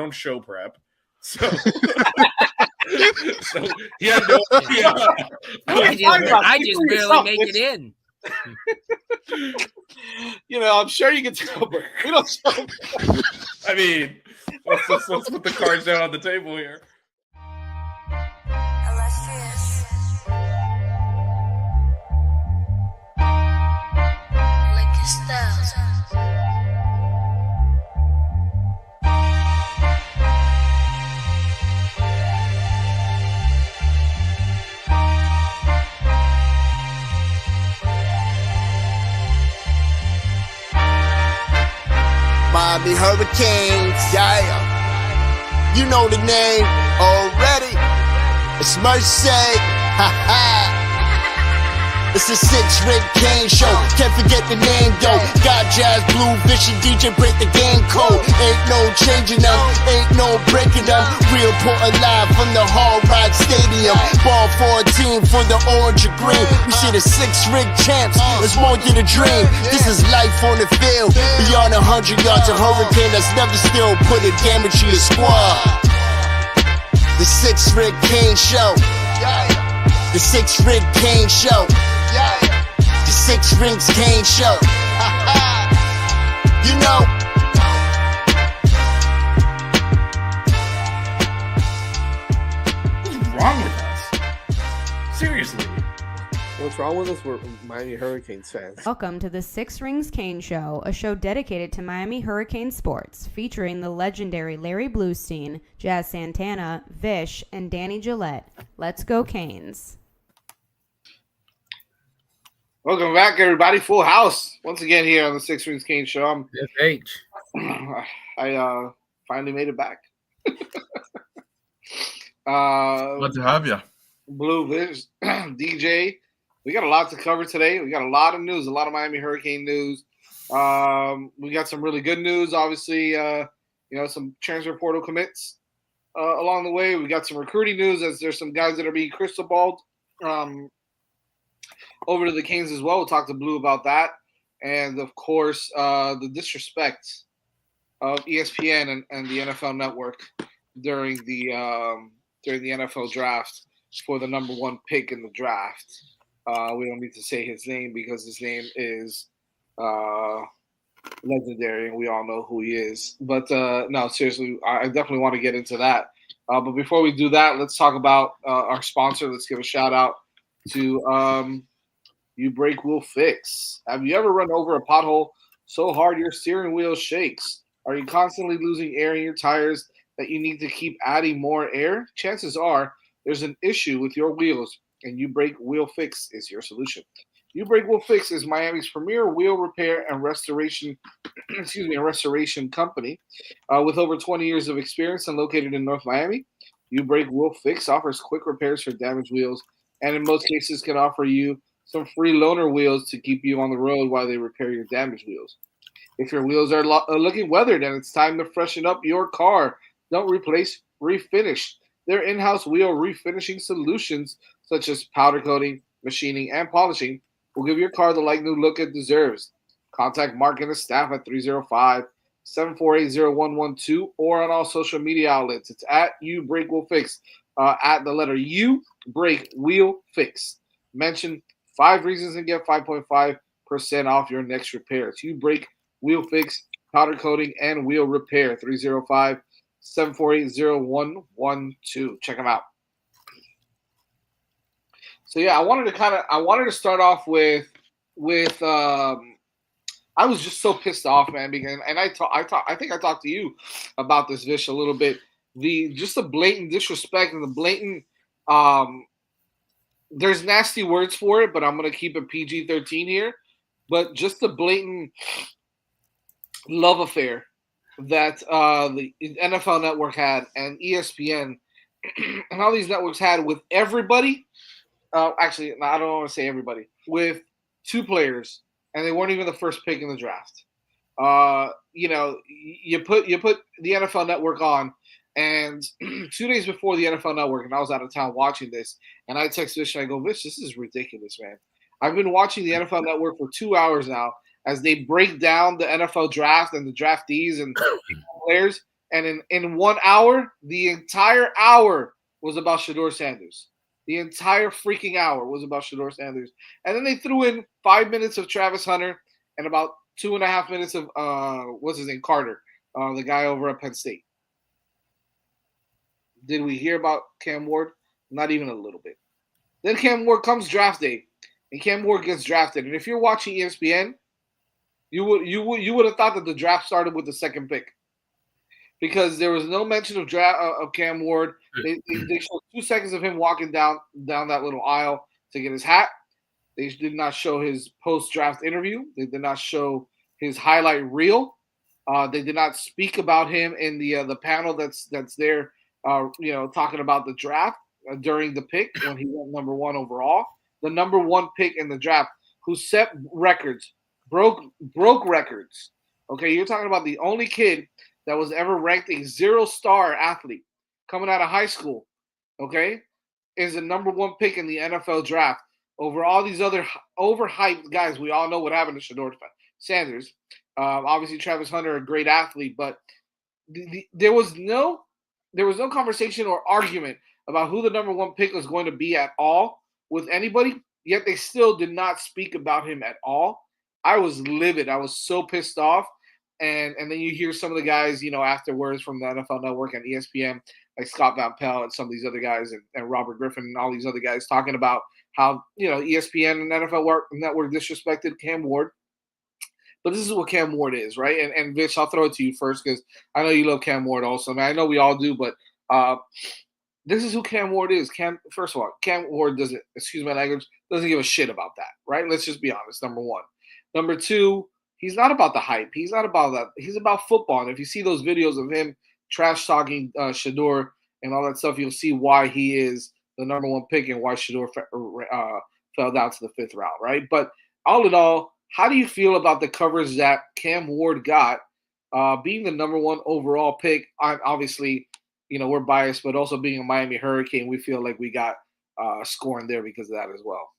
don't show prep. So, so he had no idea. I just barely make it in. I'm sure you can tell, but we don't show. I mean, let's put the cards down on the table here. Miami Hurricanes, yeah. You know the name already. It's Mercy. Ha ha. It's a 6-ring Kane show. Can't forget the name though. Got Jazz, Blue, Vision, DJ break the game code. Ain't no changing them, ain't no breaking them. Real put alive from the Hard Rock Stadium. Ball 14 for the orange and green. We see the 6-ring champs. It's more than a dream. This is life on the field. Beyond 100 yards, a hurricane that's never still put a damage to your squad. The 6-ring Kane show. The 6-ring Kane show. The 6 Rings Kane show. You know. What's wrong with us? Seriously. What's wrong with us? We're Miami Hurricanes fans. Welcome to the 6 Rings Kane Show, a show dedicated to Miami Hurricane sports, featuring the legendary Larry Bluestein, Jazz Santana, Vish, and Danny Gillette. Let's go Canes. Welcome back, everybody. Full house once again here on the 6 Rings Kane Show. I'm I finally made it back. Glad to have you. Blue Vish, DJ. We got a lot to cover today. We got a lot of news, a lot of Miami Hurricane news. We got some really good news, obviously. Some transfer portal commits along the way. We got some recruiting news as there's some guys that are being crystal balled over to the Canes as well. We'll talk to Blue about that. And, of course, the disrespect of ESPN and the NFL Network during the NFL draft for the number 1 pick in the draft. We don't need to say his name because his name is legendary and we all know who he is. But, no, seriously, I definitely want to get into that. But before we do that, let's talk about our sponsor. Let's give a shout-out to You Break Will Fix. Have you ever run over a pothole so hard your steering wheel shakes? Are you constantly losing air in your tires that you need to keep adding more air? Chances are there's an issue with your wheels, and You Break Wheel Fix is your solution. You Break Wheel Fix is Miami's premier wheel repair and restoration company with over 20 years of experience and located in North Miami. You Break Wheel Fix offers quick repairs for damaged wheels and in most cases can offer you some free loaner wheels to keep you on the road while they repair your damaged wheels. If your wheels are looking weathered and it's time to freshen up your car, don't replace, refinish. Their in-house wheel refinishing solutions such as powder coating, machining, and polishing will give your car the like-new look it deserves. Contact Mark and his staff at 305-748-0112 or on all social media outlets. It's at You Break Wheel Fix, at the letter U Break Wheel Fix. Mention 5 reasons and get 5.5% off your next repair. It's You Break Wheel Fix, powder coating, and wheel repair. 305-748-0112. Check them out. So yeah, I wanted to start off with I was just so pissed off, man, because I think I talked to you about this, Vish, a little bit. The blatant disrespect and the blatant there's nasty words for it, but I'm gonna keep it PG-13 here. But just the blatant love affair that the NFL Network had and ESPN and all these networks had with everybody. Actually, I don't want to say everybody. With 2 players, and they weren't even the first pick in the draft. You put the NFL Network on, and 2 days before the NFL Network, and I was out of town watching this, and I text Vish and I go, Vish, this is ridiculous, man. I've been watching the NFL Network for 2 hours now as they break down the NFL draft and the draftees and players, And in 1 hour, the entire hour was about Shedeur Sanders. The entire freaking hour was about Shedeur Sanders. And then they threw in 5 minutes of Travis Hunter and about 2.5 minutes of what's his name, Carter, the guy over at Penn State. Did we hear about Cam Ward? Not even a little bit. Then Cam Ward comes draft day, and Cam Ward gets drafted. And if you're watching ESPN, you would have thought that the draft started with the second pick, because there was no mention of Cam Ward. They showed 2 seconds of him walking down that little aisle to get his hat. They did not show his post-draft interview. They did not show his highlight reel. They did not speak about him in the panel that's there, talking about the draft during the pick when he went number 1 overall. The number 1 pick in the draft, who set records, broke records. Okay, you're talking about the only kid that was ever ranked a 0-star athlete coming out of high school, okay, is the number 1 pick in the NFL draft over all these other overhyped guys. We all know what happened to Shedeur Sanders. Obviously, Travis Hunter, a great athlete, but there was no conversation or argument about who the number 1 pick was going to be at all with anybody, yet they still did not speak about him at all. I was livid. I was so pissed off. And then you hear some of the guys, afterwards from the NFL Network and ESPN, like Scott Van Pelt and some of these other guys and Robert Griffin and all these other guys talking about how, ESPN and NFL Network disrespected Cam Ward. But this is what Cam Ward is, right? And Vish, I'll throw it to you first because I know you love Cam Ward also. I mean, I know we all do, but this is who Cam Ward is. First of all, Cam Ward doesn't, excuse my language, doesn't give a shit about that, right? Let's just be honest, number 1. Number 2, he's not about the hype. He's not about that. He's about football. And if you see those videos of him trash talking Shedeur and all that stuff, you'll see why he is the number 1 pick and why Shedeur fell down to the 5th round, right? But all in all, how do you feel about the coverage that Cam Ward got, being the number 1 overall pick? Obviously, we're biased, but also being a Miami Hurricane, we feel like we got scoring there because of that as well.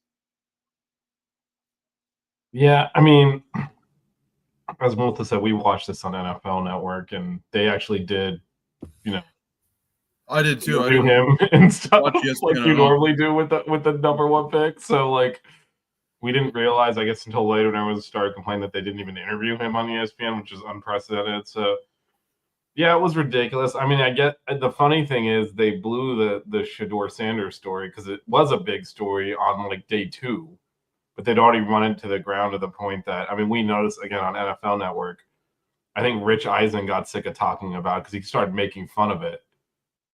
Yeah, I mean, as Melissa said, we watched this on NFL Network, and they actually did, I did too. I do didn't him and stuff watch like ESPN you at all. normally do with the number 1 pick. So like, we didn't realize, I guess, until later when everyone started complaining that they didn't even interview him on ESPN, which is unprecedented. So yeah, it was ridiculous. I mean, I get the funny thing is they blew the Shedeur Sanders story because it was a big story on like day 2. But they'd already run into the ground to the point that, I mean, we noticed again on NFL Network, I think Rich Eisen got sick of talking about it because he started making fun of it.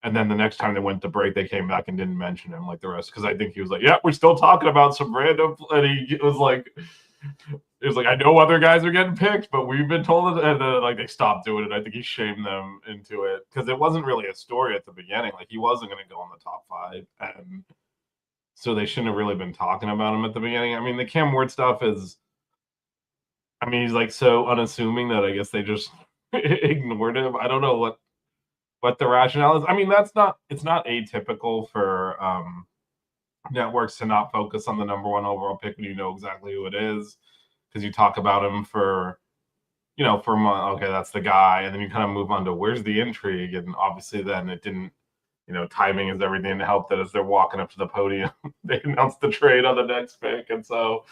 And then the next time they went to break, they came back and didn't mention him like the rest. Because I think he was like, yeah, we're still talking about some random. And he was like, I know other guys are getting picked, but we've been told it. And then like they stopped doing it. I think he shamed them into it because it wasn't really a story at the beginning. Like he wasn't going to go in the top 5. And so they shouldn't have really been talking about him at the beginning. I mean, the Cam Ward stuff is, I mean, he's like so unassuming that I guess they just ignored him. I don't know what the rationale is. I mean, it's not atypical for networks to not focus on the number 1 overall pick when you know exactly who it is, because you talk about him for a month. Okay, that's the guy. And then you kind of move on to where's the intrigue. And obviously then it didn't, timing is everything to help that as they're walking up to the podium, they announced the trade on the next pick. And so,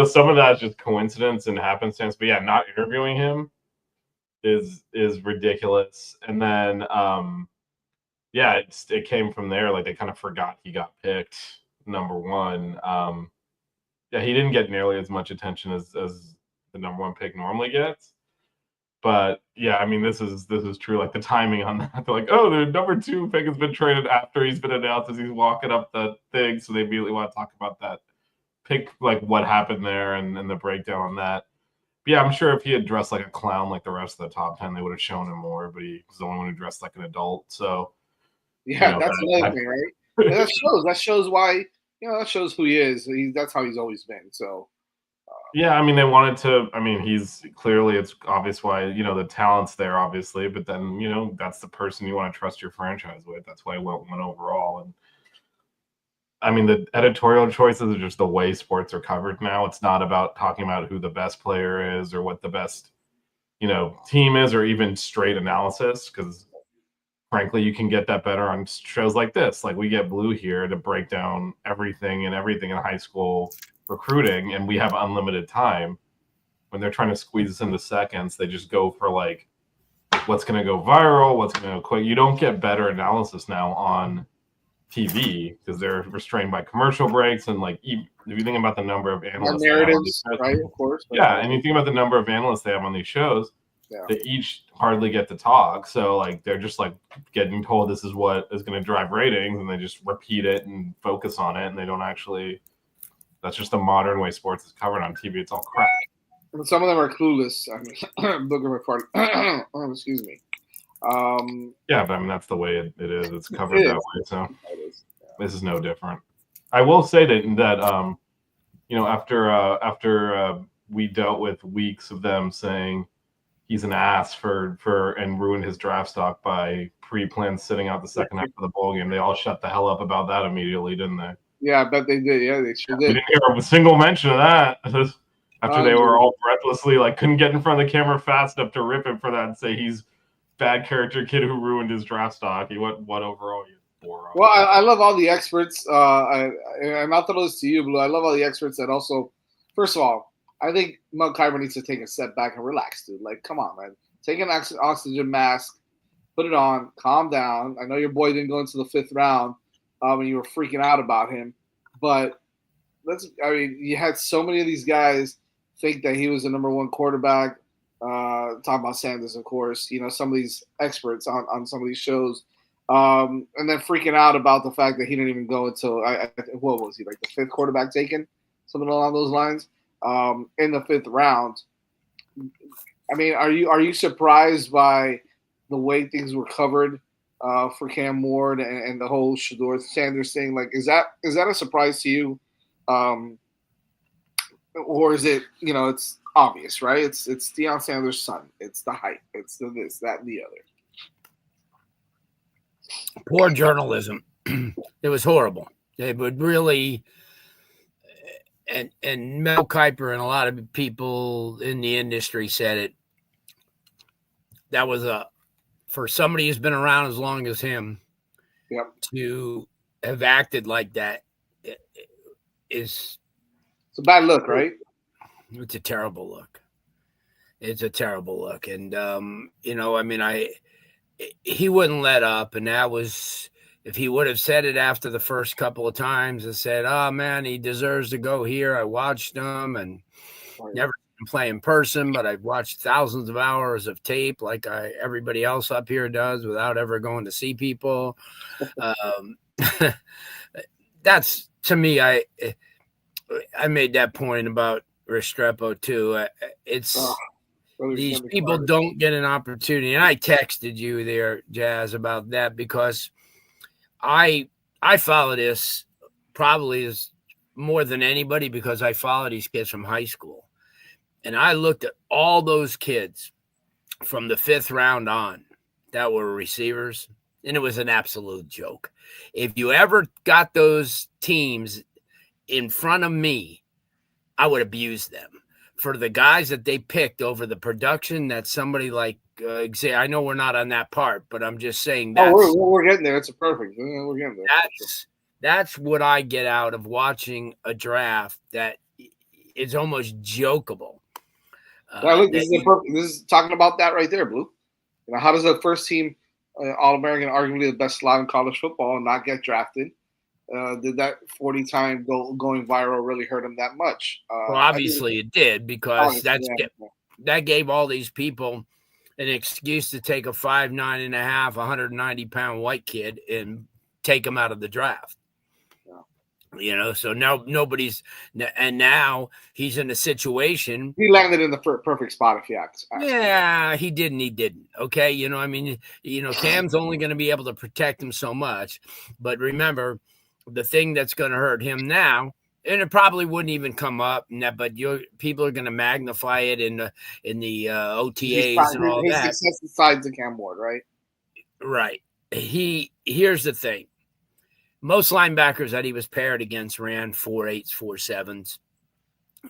some of that is just coincidence and happenstance. But yeah, not interviewing him is ridiculous. And then, it came from there. Like they kind of forgot he got picked number 1. He didn't get nearly as much attention as the number 1 pick normally gets. But yeah, I mean, this is true. Like the timing on that, they're like, oh, the number 2 pick has been traded after he's been announced as he's walking up the thing. So they immediately want to talk about that pick, like what happened there and the breakdown on that. But yeah, I'm sure if he had dressed like a clown like the rest of the top 10, they would have shown him more. But he was the only one who dressed like an adult. So yeah, that's another thing, right? And that shows why. That shows who he is. That's how he's always been. So. Yeah, I mean, they wanted to. I mean, it's obvious why, the talent's there, obviously, but then, that's the person you want to trust your franchise with. That's why he went 1 overall. And I mean, the editorial choices are just the way sports are covered now. It's not about talking about who the best player is or what the best, team is, or even straight analysis, because frankly, you can get that better on shows like this. Like we get Blue here to break down everything in high school recruiting, and we have unlimited time. When they're trying to squeeze us into seconds, they just go for like what's going to go viral, what's going to go quick. You don't get better analysis now on TV because they're restrained by commercial breaks, and like if you think about the number of analysts, narratives, right? Of course. Yeah, and you think about the number of analysts they have on these shows. Yeah. They each hardly get to talk, so like they're just like getting told this is what is going to drive ratings, and they just repeat it and focus on it, and they don't actually. That's just the modern way sports is covered on TV. It's all crap. And some of them are clueless. I mean, Booger McFarland. Oh, excuse me. Yeah, but I mean that's the way it is. It's covered that way, so this is no different. I will say that after we dealt with weeks of them saying he's an ass and ruined his draft stock by pre-planned sitting out the second half of the bowl game. They all shut the hell up about that immediately, didn't they? Yeah, I bet they did. Yeah, they sure did. We didn't hear a single mention of that after they were all breathlessly like couldn't get in front of the camera fast enough to rip him for that and say he's bad character kid who ruined his draft stock. He went what overall? You moron. Well, I love all the experts. And I'll throw this to you, Blue. I love all the experts that also. First of all, I think Mel Kiper needs to take a step back and relax, dude. Like, come on, man. Take an oxygen mask, put it on, calm down. I know your boy didn't go into the 5th round, and you were freaking out about him. But you had so many of these guys think that he was the number 1 quarterback. Talking about Sanders, of course. Some of these experts on some of these shows, and then freaking out about the fact that he didn't even go until what was he, like the 5th quarterback taken, something along those lines. In the 5th round. I mean, are you surprised by the way things were covered for Cam Ward and the whole Shedeur Sanders thing? Like, is that a surprise to you, or is it it's obvious, right? It's Deion Sanders' son. It's the hype. It's the this, that, and the other. Poor journalism. It was horrible. They would really. And Mel Kiper and a lot of people in the industry said it. That was for somebody who's been around as long as him, yep, to have acted like that is. It's a bad look, right? It's a terrible look. It's a terrible look, and he wouldn't let up, and that was. If he would have said it after the first couple of times and said, "Oh man, he deserves to go here. I watched him and never play in person, but I've watched thousands of hours of tape like everybody else up here does without ever going to see people." That's to me. I made that point about Restrepo too. These people don't get an opportunity, and I texted you there, Jazz, about that because. I follow this probably as more than anybody because I follow these kids from high school. And I looked at all those kids from the 5th round on that were receivers, and it was an absolute joke. If you ever got those teams in front of me, I would abuse them. For the guys that they picked over the production that somebody like Xavier, I know we're not on that part, but I'm just saying that we're getting there. It's a perfect. We're getting there. That's what I get out of watching a draft that is almost jokeable. Look, this is talking about that right there, Blue. How does a first team All-American, arguably the best slot in college football, not get drafted? Did that 40-time going viral really hurt him that much? Well, obviously it did because that gave all these people an excuse to take a 5'9.5", 190-pound white kid and take him out of the draft. Yeah. So now now he's in a situation. He landed in the perfect spot if you ask. Yeah, he didn't. Okay. Cam's only going to be able to protect him so much. But remember, the thing that's going to hurt him now, and it probably wouldn't even come up, but people are going to magnify it in the OTAs and all that. His success aside to Cam Ward, right? Right. Here's the thing. Most linebackers that he was paired against ran 4.8s, 4.7s.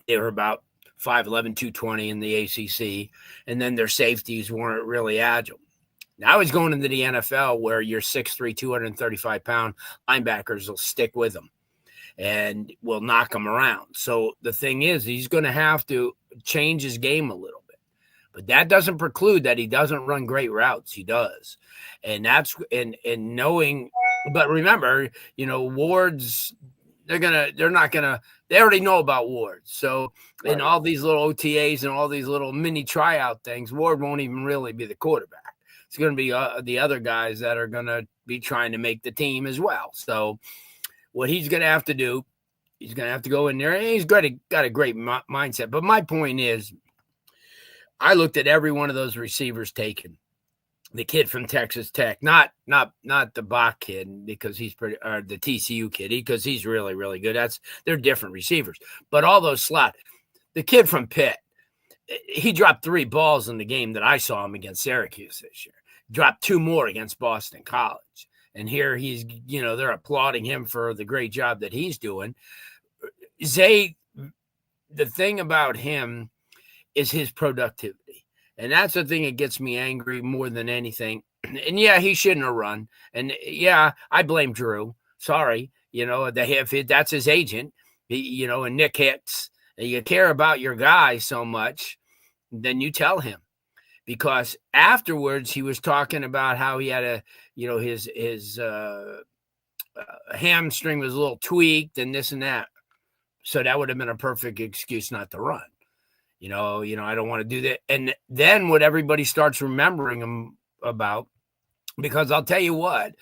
They were about 5'11", 220 in the ACC, and then their safeties weren't really agile. Now he's going into the NFL where your 6'3", 235-pound linebackers will stick with him and will knock him around. So the thing is, he's going to have to change his game a little bit. But that doesn't preclude that he doesn't run great routes. He does. And that's and knowing, but remember, Ward's they already know about Ward. So in all these little OTAs and all these little mini tryout things, Ward won't even really be the quarterback. It's going to be the other guys that are going to be trying to make the team as well. So what he's going to have to do, he's going to have to go in there, and he's got a great mindset. But my point is, I looked at every one of those receivers taken. The kid from Texas Tech, not the Bach kid because he's pretty, or the TCU kid because he's really, really good. They're different receivers. But all those slot, the kid from Pitt, he dropped 3 balls in the game that I saw him against Syracuse this year. Dropped 2 more against Boston College. And here he's, they're applauding him for the great job that he's doing. The thing about him is his productivity. And that's the thing that gets me angry more than anything. And yeah, he shouldn't have run. And yeah, I blame Drew. Sorry. If that's his agent, and Nick Hicks, you care about your guy so much, then you tell him. Because afterwards he was talking about how he had his hamstring was a little tweaked and this and that. So that would have been a perfect excuse not to run. I don't want to do that. And then what everybody starts remembering him about, because I'll tell you what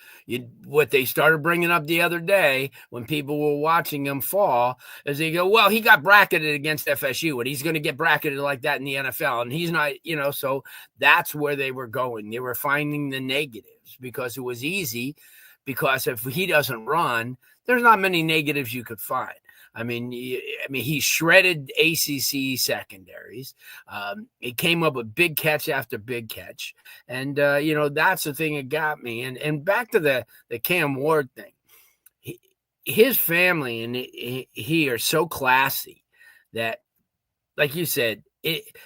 they started bringing up the other day when people were watching him fall is they go, well, he got bracketed against FSU and he's going to get bracketed like that in the NFL. And he's not, so that's where they were going. They were finding the negatives because it was easy, because if he doesn't run, there's not many negatives you could find. I mean, he shredded ACC secondaries. He came up with big catch after big catch. And, that's the thing that got me. And back to the Cam Ward thing. His family and he are so classy that, like you said,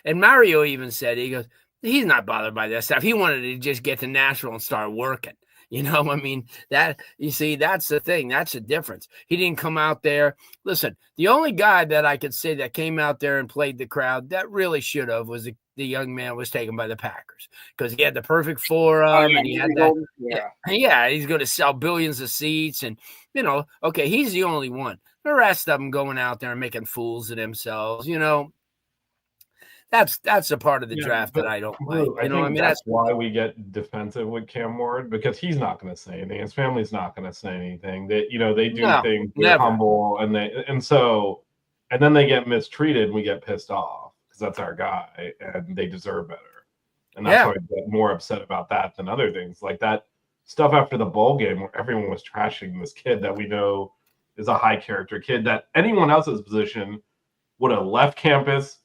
and Mario even said, he goes, he's not bothered by that stuff. He wanted to just get to Nashville and start working. That you see, that's the thing. That's the difference. He didn't come out there. Listen, the only guy that I could say that came out there and played the crowd that really should have was the young man was taken by the Packers because he had the perfect forearm and he had that. Yeah, he's going to sell billions of seats. And, okay, he's the only one. The rest of them going out there and making fools of themselves, That's a part of the draft that I don't like. That's why we get defensive with Cam Ward, because he's not going to say anything. His family's not going to say anything. They do things. They're humble, and then they get mistreated, and we get pissed off because that's our guy, and they deserve better. And that's why I get more upset about that than other things like that stuff after the bowl game where everyone was trashing this kid that we know is a high character kid that anyone else's position would have left campus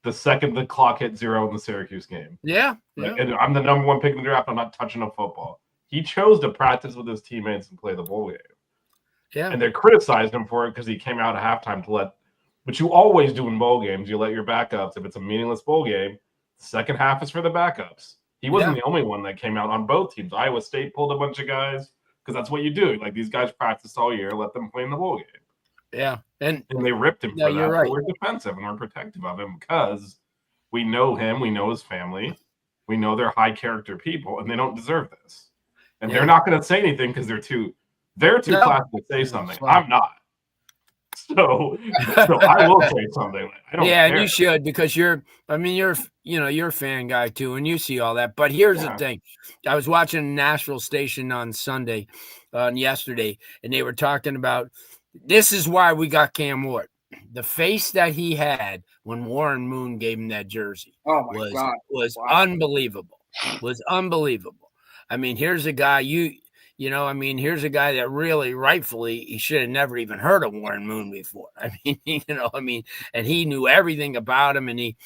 the second the clock hit 0 in the Syracuse game. Yeah. And I'm the number 1 pick in the draft. I'm not touching a football. He chose to practice with his teammates and play the bowl game. Yeah. And they criticized him for it because he came out at halftime which you always do in bowl games. You let your backups, if it's a meaningless bowl game, the second half is for the backups. He wasn't the only one that came out on both teams. Iowa State pulled a bunch of guys because that's what you do. Like, these guys practiced all year, let them play in the bowl game. Yeah. And they ripped him for that. You're right. We're defensive and we're protective of him because we know him, we know his family, we know they're high character people, and they don't deserve this. And they're not going to say anything because they're too classy to say something. I'm not. So I will say something. I don't care. And you should, because you're a fan guy too, and you see all that. But here's the thing. I was watching Nashville station on yesterday, and they were talking about this is why we got Cam Ward. The face that he had when Warren Moon gave him that jersey was unbelievable. Was unbelievable. I mean, here's a guy here's a guy that really rightfully he should have never even heard of Warren Moon before. And he knew everything about him, and he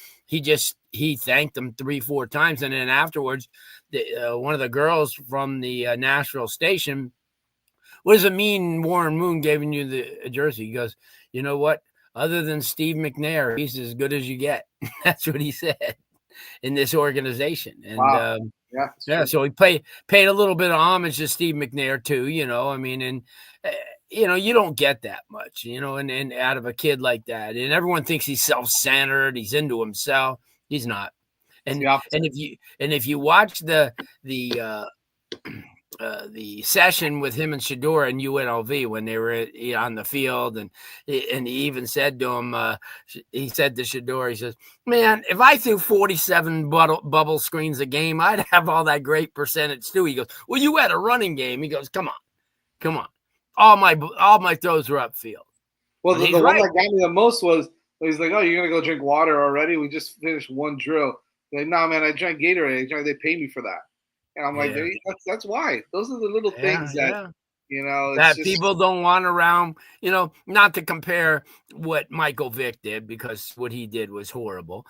thanked him 3-4 times, and then afterwards, one of the girls from the Nashville station, what does it mean Warren Moon giving you the jersey? He goes, you know what? other than Steve McNair, he's as good as you get. That's what he said in this organization. And Wow. Yeah. so he paid a little bit of homage to Steve McNair too, I mean, and you don't get that much, and out of a kid like that. And everyone thinks he's self-centered, he's into himself. He's not. And if you watch the session with him and Shedeur and UNLV when they were on the field, and he even said to him, he said to Shedeur, he says, "Man, if I threw 47 bubble screens a game, I'd have all that great percentage too." He goes, "Well, you had a running game." He goes, "Come on, all my throws were upfield." Well, the one that got me the most was he's like, "Oh, you're gonna go drink water already? We just finished one drill." Like, "No, man, I drank Gatorade. They pay me for that." And I'm like, that's why. Those are the little things that, that people don't want around, not to compare what Michael Vick did, because what he did was horrible.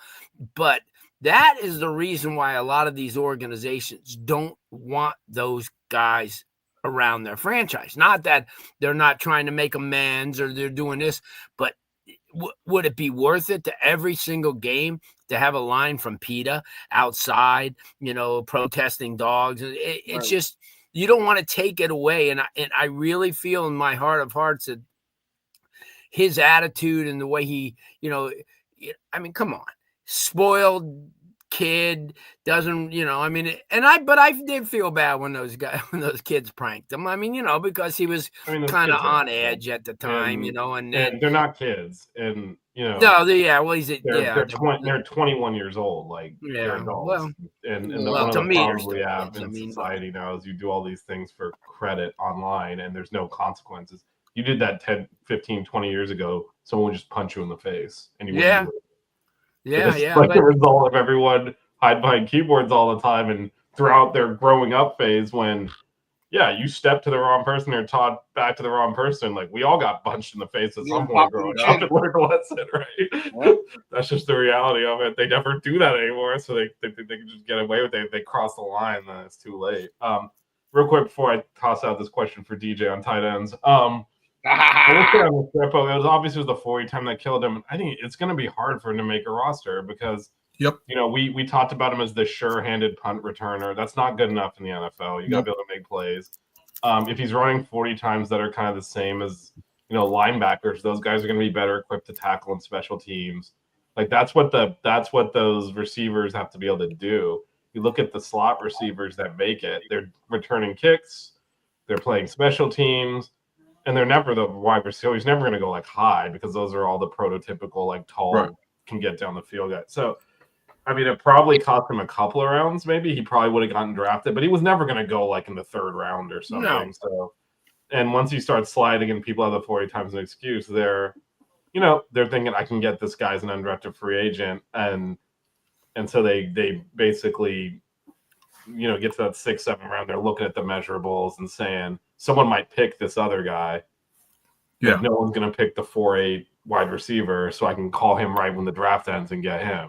But that is the reason why a lot of these organizations don't want those guys around their franchise. Not that they're not trying to make amends or they're doing this, but would it be worth it to every single game to have a line from PETA outside, protesting dogs? It's just, you don't want to take it away. And I really feel in my heart of hearts that his attitude and the way he, I mean, come on, spoiled kid doesn't, but I did feel bad when those kids pranked him. I mean, because he was kind of on edge at the time, and they're not kids, and no, they're 21 years old, like they're adults. Well, and one of the problems we have in society now is you do all these things for credit online, and there's no consequences. You did that 10, 15, 20 years ago, someone would just punch you in the face, and you wouldn't do it. The result of everyone hide behind keyboards all the time and throughout their growing up phase, when you step to the wrong person or taught back to the wrong person. Like, we all got punched in the face at some point growing up and learned a lesson, right? Yeah. That's just the reality of it. They never do that anymore, so they think they can just get away with it. If they cross the line, then it's too late. Real quick before I toss out this question for DJ on tight ends. I looked at Restrepo. It was obviously the 40 time that killed him. I think it's going to be hard for him to make a roster because, we talked about him as the sure-handed punt returner. That's not good enough in the NFL. You got to be able to make plays. If he's running 40 times that are kind of the same as, linebackers, those guys are going to be better equipped to tackle in special teams. Like, that's what those receivers have to be able to do. You look at the slot receivers that make it. They're returning kicks. They're playing special teams. And they're never the wide receiver. He's never going to go like high because those are all the prototypical, like, tall, can get down the field guys. So, I mean, it probably cost him a couple of rounds. Maybe he probably would have gotten drafted, but he was never going to go like in the third round or something. No. So, and once you start sliding and people have the 40 times an excuse, they're thinking, I can get this guy as an undrafted free agent, and so they basically, get to that 6-7 round. They're looking at the measurables and saying, someone might pick this other guy. Yeah. No one's going to pick the 4'8" wide receiver, so I can call him right when the draft ends and get him.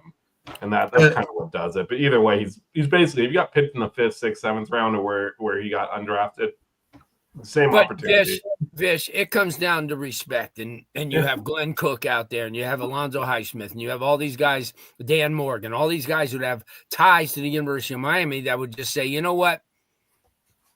And that's kind of what does it. But either way, he's basically, if you got picked in the 5th, 6th, 7th round, or where he got undrafted, same opportunity. Vish, it comes down to respect. And you have Glenn Cook out there, and you have Alonzo Highsmith, and you have all these guys, Dan Morgan, all these guys who have ties to the University of Miami that would just say, you know what?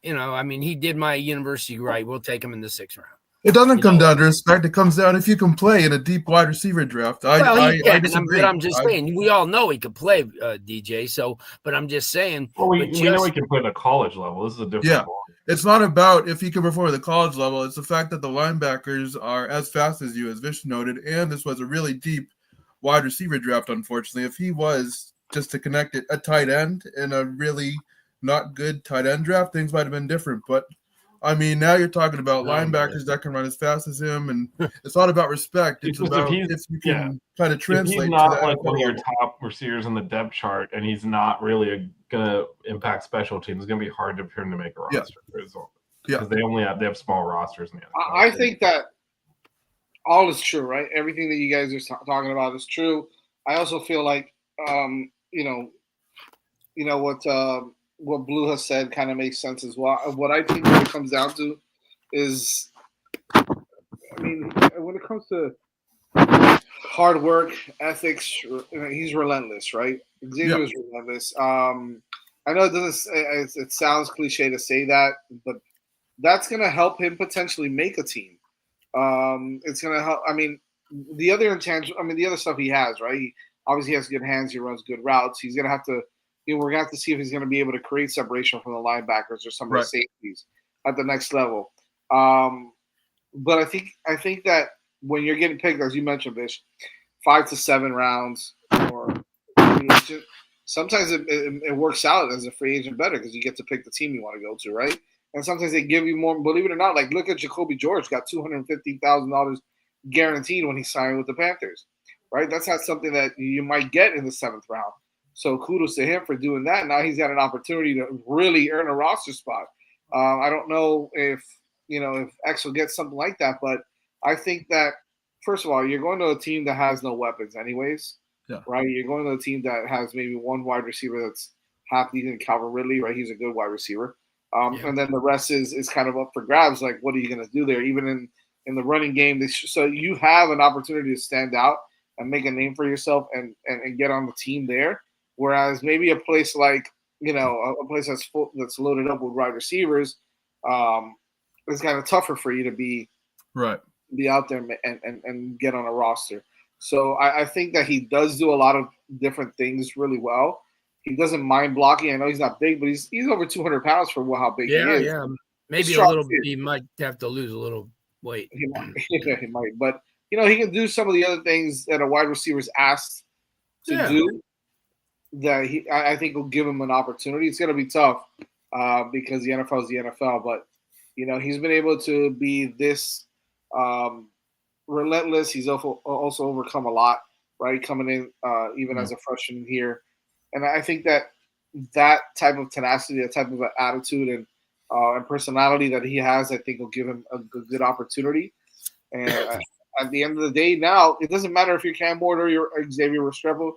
He did my university right. We'll take him in the 6th round. It doesn't come down to respect. It comes down if you can play in a deep wide receiver draft. I disagree. But I'm just saying, we all know he could play, DJ. So, but I'm just saying. Well, we know he can play at the college level. This is a different ball. It's not about if he can perform at the college level. It's the fact that the linebackers are as fast as you, as Vish noted, and this was a really deep wide receiver draft, unfortunately. If he was just to connect it a tight end in a really not good tight end draft, things might have been different. But now you're talking about linebackers that can run as fast as him, and it's not about respect. It's about if you can kind of translate. If he's not like one of your top receivers in the depth chart, and he's not really going to impact special teams, it's going to be hard for him to make a roster. Because they have small rosters in the NFL. I think that all is true, right? Everything that you guys are talking about is true. I also feel like, what Blue has said kind of makes sense as well. What I think it comes down to is, when it comes to hard work, ethics. He's relentless, right? Xavier is relentless. I know it sounds cliche to say that, but that's going to help him potentially make a team. It's going to help. I mean, the other stuff he has, right? He obviously has good hands. He runs good routes. He's going to have to, we're going to have to see if he's going to be able to create separation from the linebackers or some of the safeties at the next level. But I think that when you're getting picked, as you mentioned, Bish, 5 to 7 rounds, or sometimes it works out as a free agent better because you get to pick the team you want to go to, right? And sometimes they give you more. Believe it or not, like look at Jacoby George, got $250,000 guaranteed when he signed with the Panthers, right? That's not something that you might get in the 7th round. So kudos to him for doing that. Now he's got an opportunity to really earn a roster spot. I don't know if X will get something like that, but I think that first of all, you're going to a team that has no weapons, anyways. Yeah. Right. You're going to a team that has maybe one wide receiver that's half decent, Calvin Ridley, right? He's a good wide receiver. And then the rest is kind of up for grabs. Like, what are you going to do there? Even in the running game, so you have an opportunity to stand out and make a name for yourself and get on the team there. Whereas maybe a place like a place that's loaded up with wide receivers, it's kind of tougher for you to be out there and get on a roster. So I think that he does do a lot of different things really well. He doesn't mind blocking. I know he's not big, but he's over 200 pounds for how big he is. Yeah, maybe a little bit. He might have to lose a little weight. He might. But, he can do some of the other things that a wide receiver is asked to do that I think will give him an opportunity. It's going to be tough because the NFL is the NFL. But, he's been able to be this relentless. He's also overcome a lot, right? Coming in even as a freshman here. And I think that type of tenacity, that type of attitude and personality that he has, I think will give him a good opportunity. And at the end of the day, now it doesn't matter if you're Cam Ward or you're Xavier Restrepo.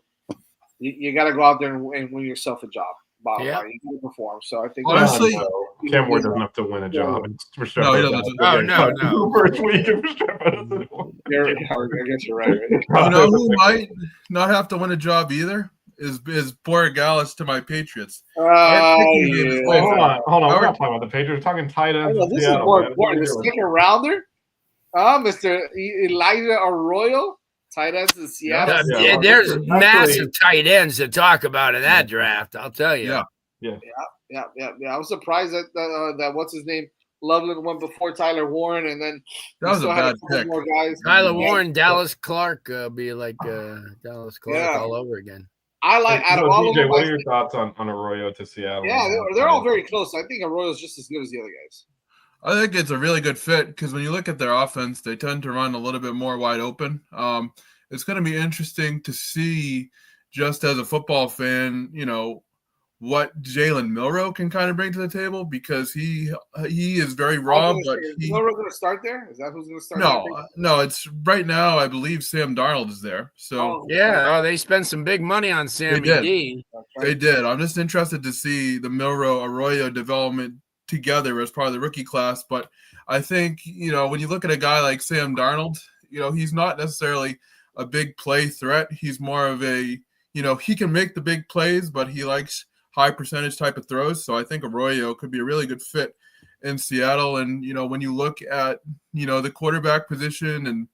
You got to go out there and win yourself a job. Bottom line, you can perform. So I think honestly, Cam Ward doesn't have to win a job. No, he doesn't. No. First week of Restrepo. I guess you're right. You know who might not have to win a job either is Borregales to my Patriots. Hold on. We're not talking about the Patriots. We're talking tight ends. This is the second rounder. Mr. Elijah Arroyo, tight ends in Seattle. There's massive tight ends to talk about in that draft. I'll tell you. Yeah. I was surprised that what's his name, Loveland went before Tyler Warren, and then that was a bad pick. More guys. Tyler Warren, Dallas Clark, be like Dallas Clark all over again. I like out of all of them. What are your thoughts on Arroyo to Seattle? Yeah, they're all very close. I think Arroyo's just as good as the other guys. I think it's a really good fit because when you look at their offense, they tend to run a little bit more wide open. It's going to be interesting to see, just as a football fan, what Jalen Milroe can kind of bring to the table because he is very raw. But is Milroe going to start there? Is that who's going to start? No. It's right now. I believe Sam Darnold is there. So they spent some big money on Sammy D. They did. I'm just interested to see the Milroe Arroyo development together as part of the rookie class. But I think when you look at a guy like Sam Darnold, he's not necessarily a big play threat. He's more of a he can make the big plays, but he likes high percentage type of throws. So I think Arroyo could be a really good fit in Seattle. And, when you look at, the quarterback position and,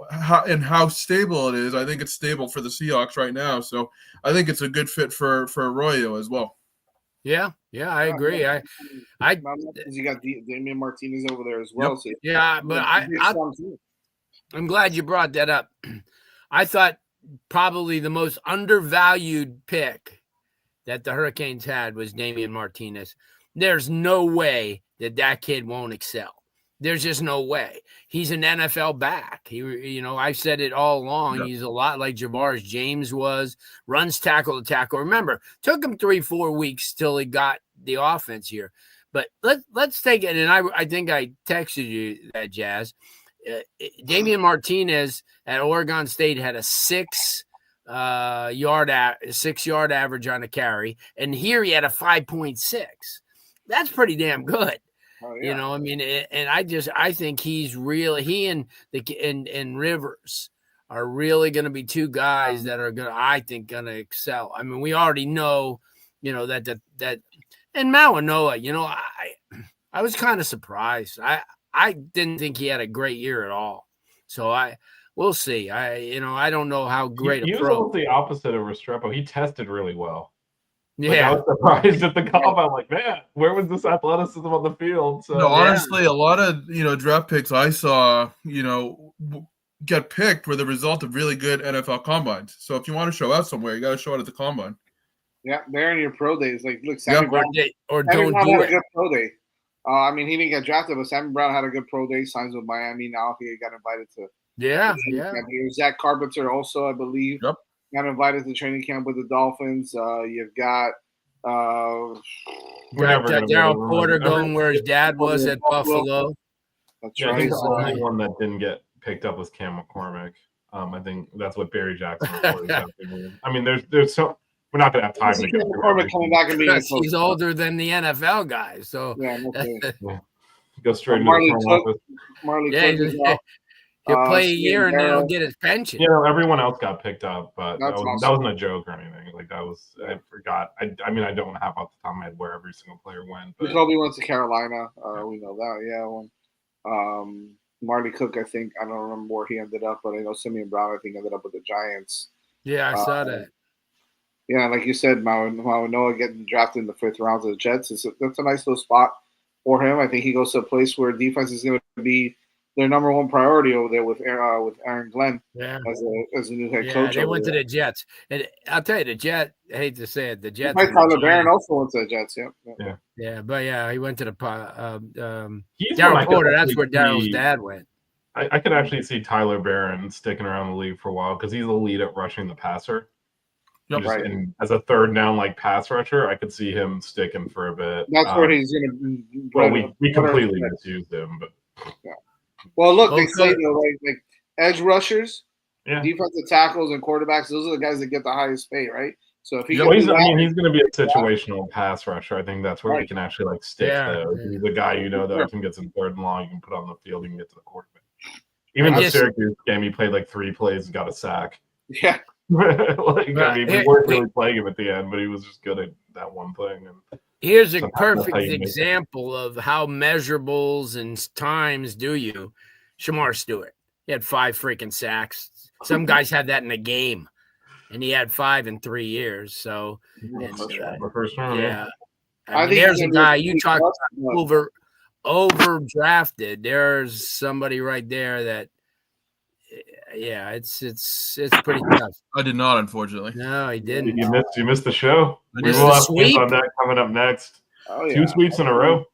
how stable it is, I think it's stable for the Seahawks right now. So I think it's a good fit for Arroyo as well. Yeah, I agree. You got Damian Martinez over there as well. Yep. So but I'm glad you brought that up. I thought probably the most undervalued pick that the Hurricanes had was Damian Martinez. There's no way that kid won't excel. There's just no way. He's an NFL back. I've said it all along. Yep. He's a lot like Javaris James was, runs tackle to tackle. Remember, took him 3-4 weeks till he got the offense here. But let's take it, and I think I texted you that, Jazz. Damian Martinez at Oregon State had a 6 yard average on a carry, and here he had a 5.6. That's pretty damn good. Oh, yeah. And I think he's really, he and Rivers are really going to be two guys that are I think, going to excel. I mean, we already know, that and Mawanoa, I was kind of surprised. I didn't think he had a great year at all. So we'll see. I don't know how great he a was pro. almost the opposite of Restrepo. He tested really well. Yeah. Like, I was surprised at the comp. I'm like, man, where was this athleticism on the field? So No, honestly, a lot of draft picks I saw, get picked were the result of really good NFL combines. So if you want to show out somewhere, you got to show out at the combine. Yeah, they're in your pro days. Like, look, Sammy Brown. Or Sammy don't Brown do had it. a good pro day. I mean, he didn't get drafted, but Sammy Brown had a good pro day. Signs with Miami. Now he got invited to. Yeah. Zach Carpenter also, I believe, got invited to training camp with the Dolphins. You've got Daryl Porter going where his dad was at Buffalo. That's I right. think the only one that didn't get picked up was Cam McCormick. I think that's what Barry Jackson reported. I mean, there's so we're not gonna have time to get McCormick coming back and being he's older than the NFL guys. So go straight into the front office. Marley Cook. He'll play a year and then he'll get his pension. Everyone else got picked up, but that wasn't a joke or anything. Like I forgot. I mean, I don't have off the top of my head where every single player went. But Jacoby went to Carolina. We know that. Yeah. Marley Cook, I think, I don't remember where he ended up, but I know Simeon Brown, I think, ended up with the Giants. Yeah, I saw that. Yeah, like you said, Mawanoa getting drafted in the 5th round to the Jets, that's a nice little spot for him. I think he goes to a place where defense is going to be their number one priority over there with Aaron Glenn as a new head coach. They went to the Jets. And I'll tell you, the Jets, I hate to say it, the Jets. Tyler Barron also went to the Jets, he went to the He's Daryl Porter. That's where Daryl's dad went. I could actually see Tyler Barron sticking around the league for a while because he's the lead at rushing the passer. And as a third down pass rusher, I could see him sticking for a bit. That's where he's going to. Well, we completely misused him, but. Well, look, they say like edge rushers, Yeah. Defensive tackles and quarterbacks, those are the guys that get the highest pay, right? So if he he's going to be a situational pass rusher. I think that's where we can actually like stick the guy that can get some third and long, you can put on the field, you can get to the quarterback. Even the Syracuse game, he played like 3 plays and got a sack. Yeah. We weren't really playing him at the end, but he was just good at that one thing. And here's a perfect example of how measurables and times do you. Shamar Stewart. He had 5 freaking sacks. Some guys had that in a game, and he had 5 in 3 years. So, first round, I mean, there's a guy you talk about overdrafted. There's somebody right there that, it's pretty tough. I did not, unfortunately. No, he didn't. You missed the show. We will have sweep on that coming up next. Oh, yeah. 2 sweeps in a row.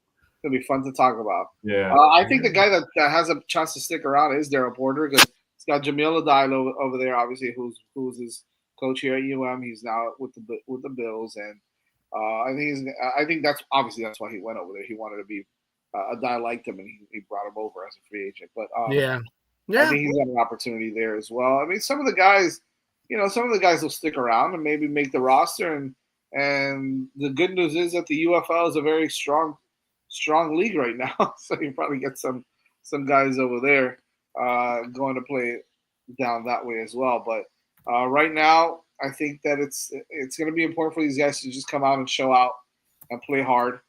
It'll be fun to talk about. Yeah. I think the guy that has a chance to stick around is Daryl Porter because he's got Jamil Adilo over there, obviously, who's his coach here at UM. He's now with the Bills, and I think that's why he went over there. He wanted to be a guy liked him, and he brought him over as a free agent. But I think he's got an opportunity there as well. I mean, some of the guys will stick around and maybe make the roster, and the good news is that the UFL is a very strong league right now. So you probably get some guys over there going to play down that way as well. But right now, I think that it's going to be important for these guys to just come out and show out and play hard.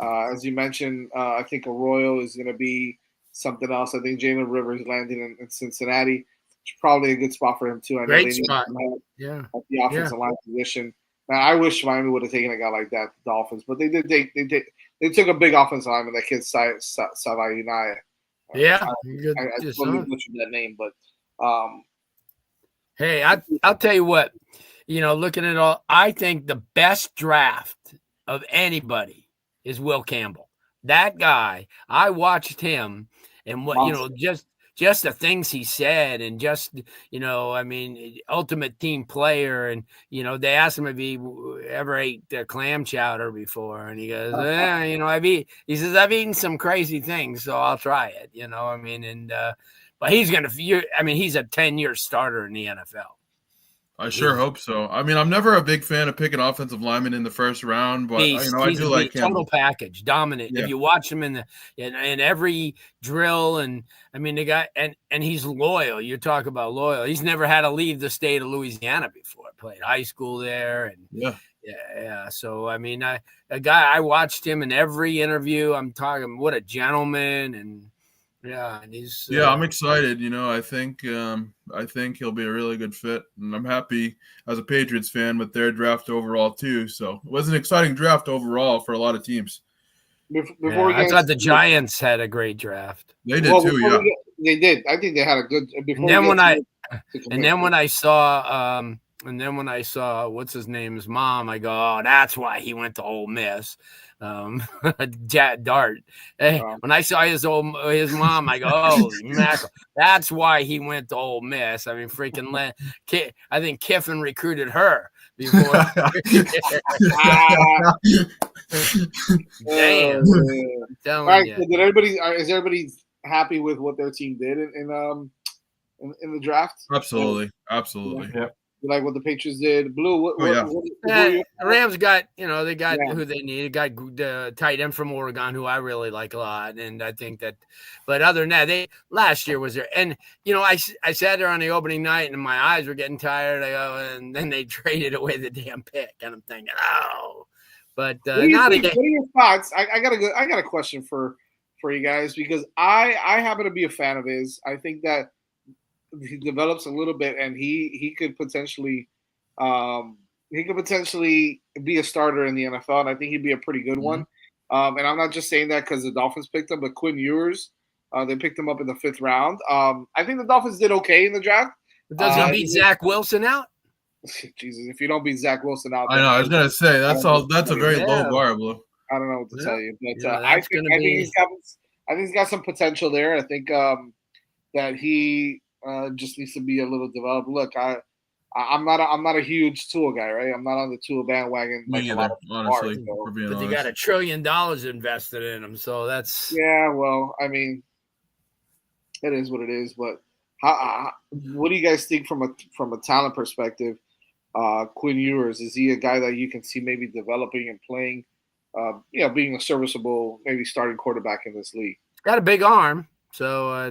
As you mentioned, I think Arroyo is going to be something else. I think Jalen Rivers landing in Cincinnati. It's probably a good spot for him too. I know Great spot. At the offensive line position. Now, I wish Miami would have taken a guy like that, the Dolphins, but they did. They took a big offensive lineman, that kid Savaiunai. I totally butchered that name, but hey, I'll tell you what. Looking at all, I think the best draft of anybody is Will Campbell. That guy, I watched him, and what just the things he said, and just ultimate team player. And they asked him if he ever ate clam chowder before, and he goes, I've eaten some crazy things, so I'll try it. But he's he's a 10-year starter in the NFL. I sure hope so. I mean, I'm never a big fan of picking offensive linemen in the first round, but Beast. I He's do a like beast, him. total package, dominant. Yeah. If you watch him in every drill, and I mean the guy, and he's loyal. You talk about loyal. He's never had to leave the state of Louisiana before. Played high school there, and yeah. So I mean, I watched him in every interview. I'm talking, what a gentleman, and he's I'm excited. I think he'll be a really good fit, and I'm happy as a Patriots fan with their draft overall too. So it was an exciting draft overall for a lot of teams. I thought the Giants had a great draft. They did too. Yeah, they did. I think they had a good. And then when I saw what's his name's mom, I go, oh, that's why he went to Ole Miss. Dart. When I saw his mom, I go, holy mackerel, that's why he went to Ole Miss. I mean, freaking I think Kiffin recruited her before. Damn. All right, so is everybody happy with what their team did in the draft? Absolutely. Yeah. You like what the Patriots did? Blue, Rams got, they got who they needed. Got the tight end from Oregon, who I really like a lot. And I think that, but other than that, last year was there. And, I sat there on the opening night and my eyes were getting tired. I go, and then they traded away the damn pick. And I'm thinking, oh, but what are your thoughts? I got a question for you guys, because I happen to be a fan of his. I think that he develops a little bit, and he could potentially be a starter in the NFL, and I think he'd be a pretty good one. And I'm not just saying that because the Dolphins picked him, but Quinn Ewers, they picked him up in the 5th round. I think the Dolphins did okay in the draft. Does he beat Zach Wilson out? Jesus, if you don't beat Zach Wilson out, I know. I was gonna say that's a very low bar, Blue. I don't know what to tell you, but I think he's got some potential there. I think that he just needs to be a little developed. Look, I'm not a huge Tua guy, right? I'm not on the Tua bandwagon. Me either, honestly. But they got $1 trillion invested in him, so that's well, I mean, it is what it is. But what do you guys think from a talent perspective? Quinn Ewers, is he a guy that you can see maybe developing and playing? Being a serviceable, maybe starting quarterback in this league. Got a big arm, so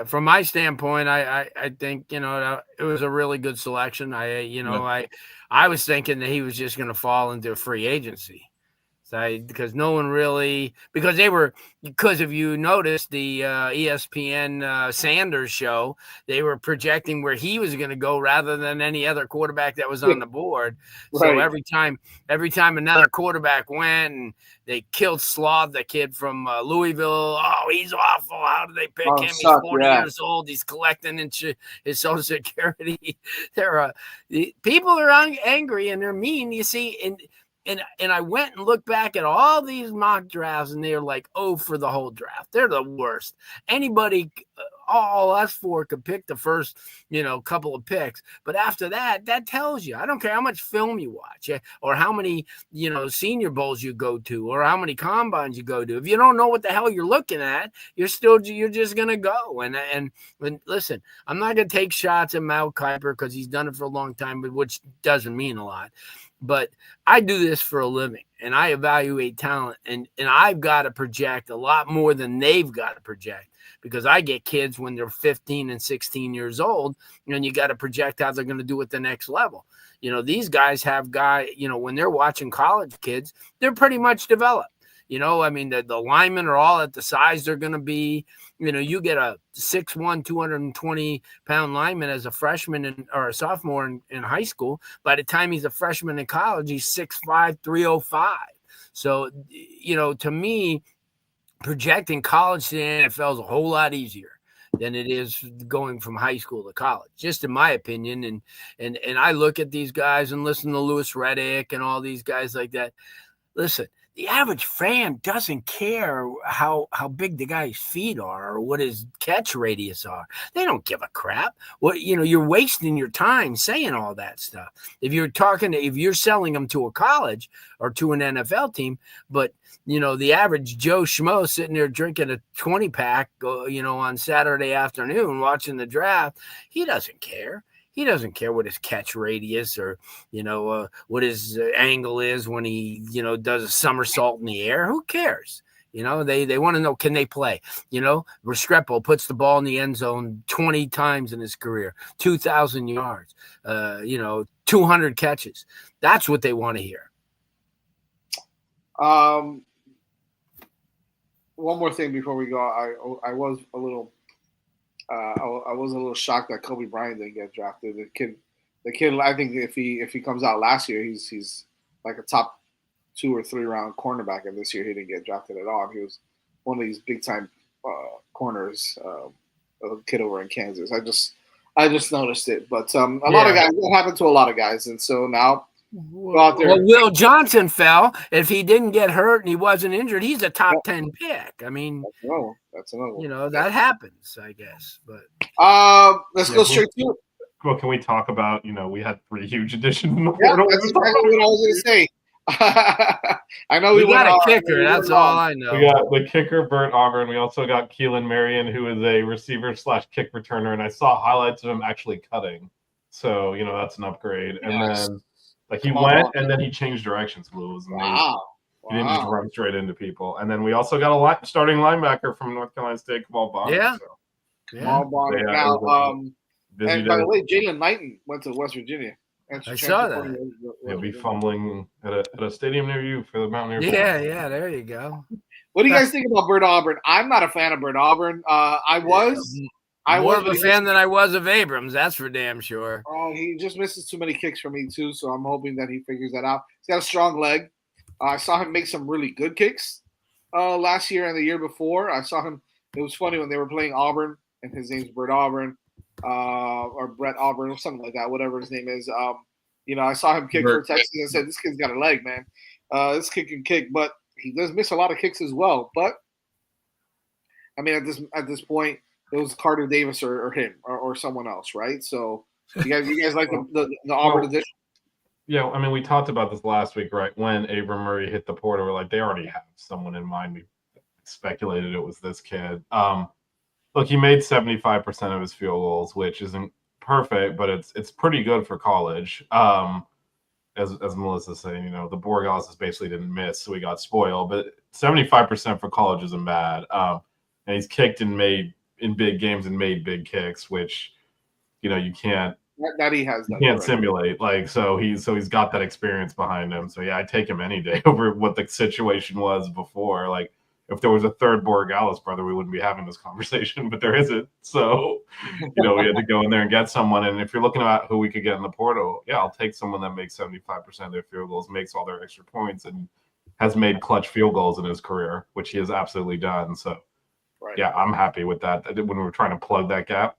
from my standpoint, I think it was a really good selection. I was thinking that he was just going to fall into free agency, because no one really, because if you noticed the ESPN Sanders show, they were projecting where he was going to go rather than any other quarterback that was on the board. Right. So every time another quarterback went, and they killed Sloth, the kid from Louisville. Oh, he's awful. How did they pick him? He's 40 years old. He's collecting his Social Security. People are angry and they're mean. You see, and I went and looked back at all these mock drafts, and they're like, for the whole draft. They're the worst. Anybody, all us four could pick the first, couple of picks. But after that tells you, I don't care how much film you watch, or how many, Senior Bowls you go to, or how many combines you go to. If you don't know what the hell you're looking at, you're just going to go. And listen, I'm not going to take shots at Mel Kiper because he's done it for a long time, but which doesn't mean a lot. But I do this for a living, and I evaluate talent, and I've got to project a lot more than they've got to project, because I get kids when they're 15 and 16 years old, and you got to project how they're going to do at the next level. These guys have when they're watching college kids, they're pretty much developed. I mean, the linemen are all at the size they're going to be. You get a 6'1", 220-pound lineman as a freshman or a sophomore in high school. By the time he's a freshman in college, he's 6'5", 305. So, to me, projecting college to the NFL is a whole lot easier than it is going from high school to college, just in my opinion. And I look at these guys and listen to Louis Riddick and all these guys like that. Listen, the average fan doesn't care how big the guy's feet are or what his catch radius are. They don't give a crap. You're wasting your time saying all that stuff. If you're selling them to a college or to an NFL team, but the average Joe Schmo sitting there drinking a 20-pack, on Saturday afternoon watching the draft, he doesn't care. He doesn't care what his catch radius or, what his angle is when he, does a somersault in the air. Who cares? They want to know, can they play? Restrepo puts the ball in the end zone 20 times in his career, 2,000 yards, 200 catches. That's what they want to hear. One more thing before we go. I was a little shocked that Kobe Bryant didn't get drafted. The kid. I think if he comes out last year, he's like a top 2 or 3 round cornerback, and this year he didn't get drafted at all. He was one of these big time corners. A kid over in Kansas. I just noticed it, but a lot of guys. It happened to a lot of guys, and so now. Well, Will Johnson fell. If he didn't get hurt and he wasn't injured, he's a top 10 pick. I mean, that's another one. That happens, I guess. But let's go straight to it. Well, can we talk about, we had 3 huge additions in the Yeah, portal? that's exactly what I was going to say. I know we got a kicker. That's all I know. We got the kicker, Bert Auburn. We also got Keelan Marion, who is a receiver/kick returner, and I saw highlights of him actually cutting. So, that's an upgrade. And then he went and then he changed directions. It was amazing. Wow. He didn't just run straight into people. And then we also got a starting linebacker from North Carolina State, Kamal Bonner. Yeah. So. Kamal Bonner. Now, and by the way, Jalen Knighton went to West Virginia. I saw that. He'll be fumbling at a stadium near you for the Mountaineer. Yeah, there you go. What do you guys think about Bert Auburn? I'm not a fan of Bert Auburn. I was more of a fan than I was of Abrams. That's for damn sure. Oh, he just misses too many kicks for me too. So I'm hoping that he figures that out. He's got a strong leg. I saw him make some really good kicks last year and the year before. I saw him. It was funny when they were playing Auburn, and his name's Bert Auburn, or Brett Auburn, or something like that. Whatever his name is. I saw him kick for Texas and said, "This kid's got a leg, man. This kid can kick." But he does miss a lot of kicks as well. But I mean, at this point, it was Carter Davis or him or someone else, right? So you guys like the Auburn edition? Yeah, I mean, we talked about this last week, right? When Abram Murray hit the portal, we're like, they already have someone in mind. We speculated it was this kid. Look, he made 75% of his field goals, which isn't perfect, but it's pretty good for college. As Melissa's saying, the Borregales basically didn't miss, so we got spoiled. But 75% for college isn't bad. And he's kicked and made in big games and made big kicks, which you can't. That he has. You can't simulate. So he's got that experience behind him. So yeah, I'd take him any day over what the situation was before. Like if there was a third Borregales brother, we wouldn't be having this conversation, but there isn't. So we had to go in there and get someone. And if you're looking at who we could get in the portal, yeah, I'll take someone that makes 75% of their field goals, makes all their extra points, and has made clutch field goals in his career, which he has absolutely done. So yeah, I'm happy with that. When we were trying to plug that gap,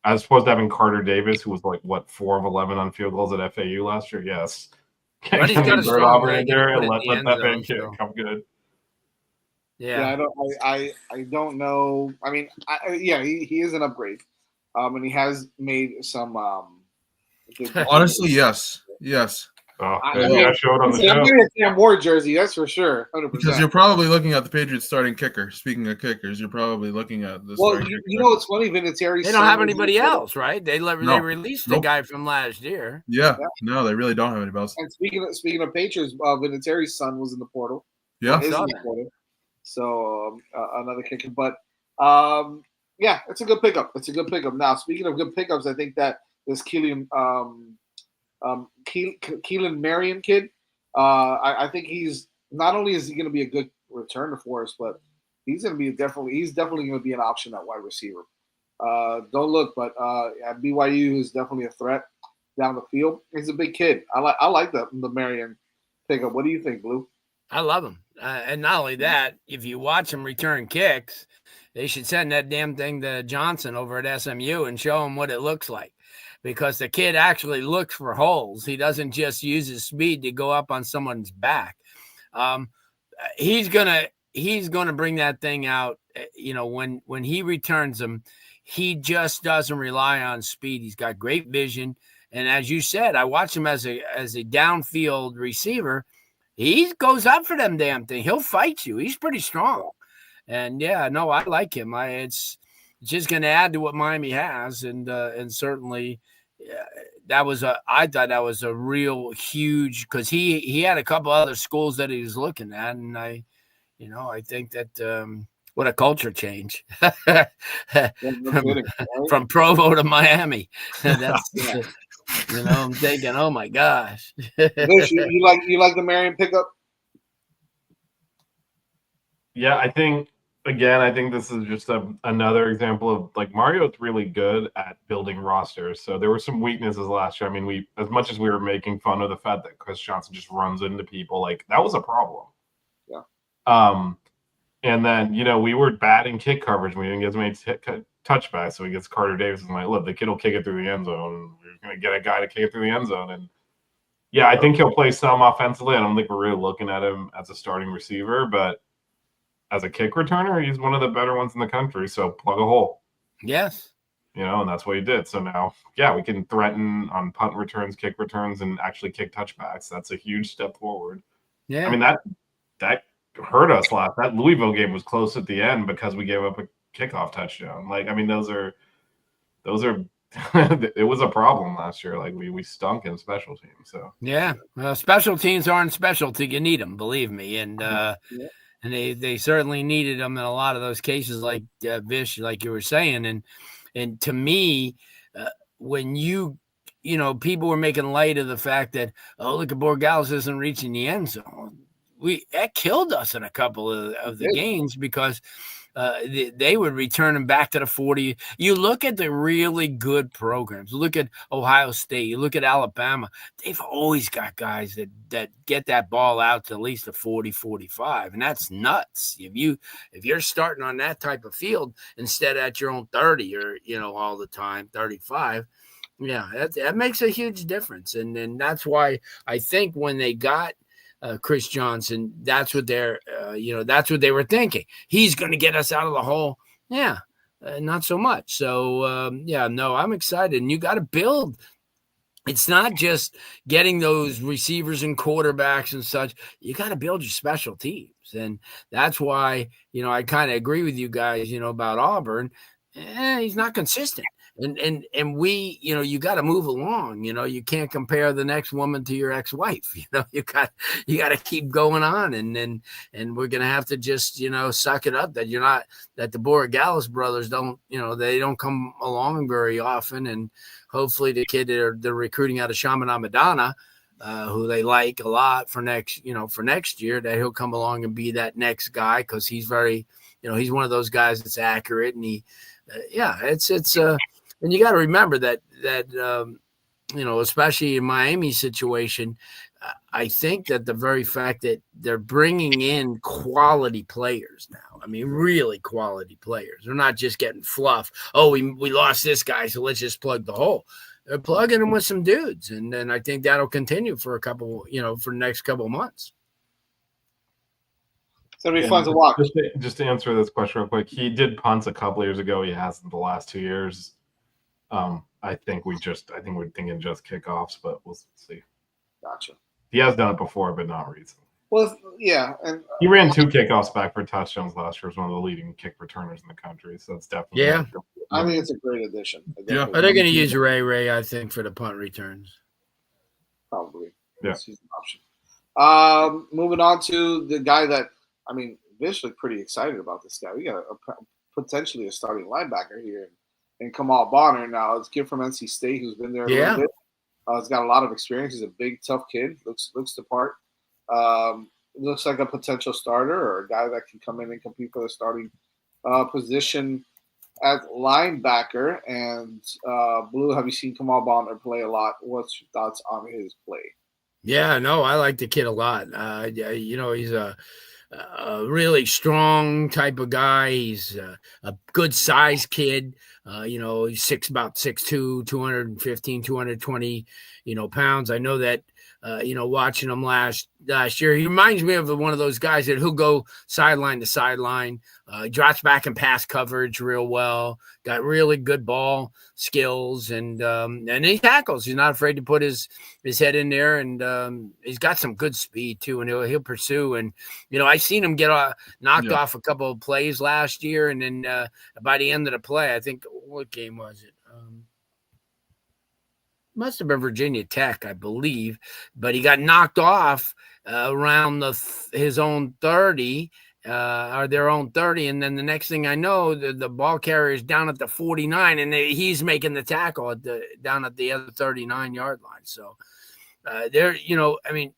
as opposed to having Carter Davis, who was 4 of 11 on field goals at FAU last year. Yes, but he's got a strong leg there and let that man kick come good. Yeah, I don't know. I mean, he is an upgrade, and he has made some. Honestly, yes. Oh, I showed on the show. I'm getting a Cam Ward jersey, that's for sure. 100%. Because you're probably looking at the Patriots starting kicker. Speaking of kickers, you're probably looking at this. Well, you know what's funny, Vinatieri. They don't have anybody else, right? They released the guy from last year. Yeah, no, they really don't have anybody else. And speaking of Patriots, Vinatieri's son was in the portal. Yeah, is in the portal. So another kicker, but it's a good pickup. Now, speaking of good pickups, I think that this Keelan Marion kid, I think he's not only is he going to be a good returner for us, but he's definitely going to be an option at wide receiver. Don't look, but at BYU is definitely a threat down the field. He's a big kid. I like the Marion pickup. What do you think, Blue? I love him. And not only that, if you watch him return kicks, they should send that damn thing to Johnson over at SMU and show him what it looks like. Because the kid actually looks for holes. He doesn't just use his speed to go up on someone's back. He's gonna bring that thing out. When he returns them, he just doesn't rely on speed. He's got great vision, and as you said, I watch him as a downfield receiver. He goes up for them damn thing. He'll fight you. He's pretty strong, and I like him. just going to add to what Miami has, and certainly I thought that was a real huge, because he had a couple other schools that he was looking at, and I think that what a culture change from Provo to Miami. That's I'm thinking, oh my gosh. Vish, you like the Marion pickup? Yeah, I think this is just another example of, like, Mario's really good at building rosters. So there were some weaknesses last year. I mean, we, as much as we were making fun of the fact that Chris Johnson just runs into people, like, that was a problem. Yeah. And then, we were bad in kick coverage. We didn't get as many touchbacks. So he gets Carter Davis and like, look, the kid will kick it through the end zone. We're going to get a guy to kick it through the end zone. And yeah, I think he'll play some offensively. I don't think we're really looking at him as a starting receiver, but as a kick returner, he's one of the better ones in the country. So plug a hole. Yes. And that's what he did. So now, yeah, we can threaten on punt returns, kick returns, and actually kick touchbacks. That's a huge step forward. Yeah. I mean, that hurt us last. That Louisville game was close at the end because we gave up a kickoff touchdown. Like, I mean, those are it was a problem last year. Like, we stunk in special teams. So yeah, special teams aren't special till you need them, believe me. And and they certainly needed them in a lot of those cases, like Vish, like you were saying. And to me, when people were making light of the fact that, oh, look, Borregales isn't reaching the end zone. That killed us in a couple of the games, because they would return them back to the 40. You look at the really good programs. Look at Ohio State. You look at Alabama. They've always got guys that get that ball out to at least the 40, 45, and that's nuts. If you're starting on that type of field instead at your own 30 or all the time 35. Yeah, that makes a huge difference, and that's why I think when they got Chris Johnson, that's what that's what they were thinking. He's going to get us out of the hole. Yeah, not so much. So, I'm excited. And you got to build. It's not just getting those receivers and quarterbacks and such. You got to build your special teams. And that's why, I kind of agree with you guys, about Auburn. He's not consistent. And we, you got to move along. You can't compare the next woman to your ex-wife. You got to keep going on, and we're gonna have to just suck it up that the Borregales brothers don't they don't come along very often, and hopefully the kid they're recruiting out of Chaminade, who they like a lot for next year, that he'll come along and be that next guy, because he's very he's one of those guys that's accurate, and he it's and you got to remember that especially in Miami's situation, I think that the very fact that they're bringing in quality players now, I mean, really quality players. They're not just getting fluff. Oh, we lost this guy, so let's just plug the hole. They're plugging them with some dudes, and then I think that'll continue for a couple, for the next couple of months. It's gonna be fun to watch. Just to answer this question real quick, he did punts a couple years ago. He hasn't the last 2 years. I think we're thinking just kickoffs, but we'll see. Gotcha. He has done it before, but not recently. Well, yeah, and he ran 2 kickoffs back for touchdowns last year. Was one of the leading kick returners in the country, so it's definitely I think it's a great addition. Yeah, are they going to use Ray? I think for the punt returns. Probably. Yeah, he's an option. Moving on to the guy that Vish looked pretty excited about this guy. We got potentially a starting linebacker here. And Kamal Bonner, now it's a kid from NC State who's been there a little bit. He's got a lot of experience. He's a big, tough kid. Looks the part. Looks like a potential starter or a guy that can come in and compete for the starting position at linebacker. And Blue, have you seen Kamal Bonner play a lot? What's your thoughts on his play? Yeah, no, I like the kid a lot. He's a really strong type of guy. He's a good size kid. He's about 6'2", 215, 220, pounds. I know that watching him last year. He reminds me of one of those guys who'll go sideline to sideline, drops back in pass coverage real well, got really good ball skills, and he tackles. He's not afraid to put his head in there, and he's got some good speed too, and he'll pursue. And I seen him get knocked off a couple of plays last year, and then by the end of the play, I think, what game was it? Must have been Virginia Tech, I believe, but he got knocked off around his own 30, or their own 30, and then the next thing I know, the ball carrier is down at the 49, and he's making the tackle down at the other 39-yard line. So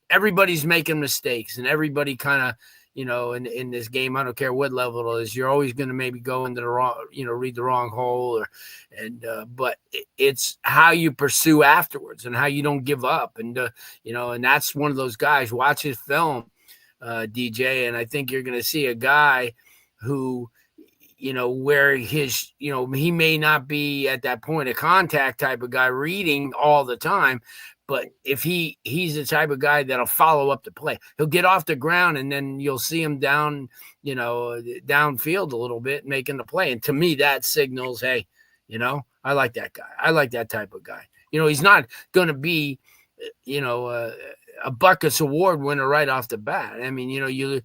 everybody's making mistakes, and everybody kind of, in this game, I don't care what level it is, you're always going to maybe go into the wrong, read the wrong hole, but it's how you pursue afterwards and how you don't give up. And, and that's one of those guys. Watch his film, DJ, and I think you're going to see a guy who, where his, he may not be at that point of contact type of guy reading all the time, but if he's the type of guy that'll follow up the play, he'll get off the ground, and then you'll see him downfield a little bit, making the play. And to me, that signals, hey, I like that guy. I like that type of guy. He's not going to be, a Buckus Award winner right off the bat. I mean,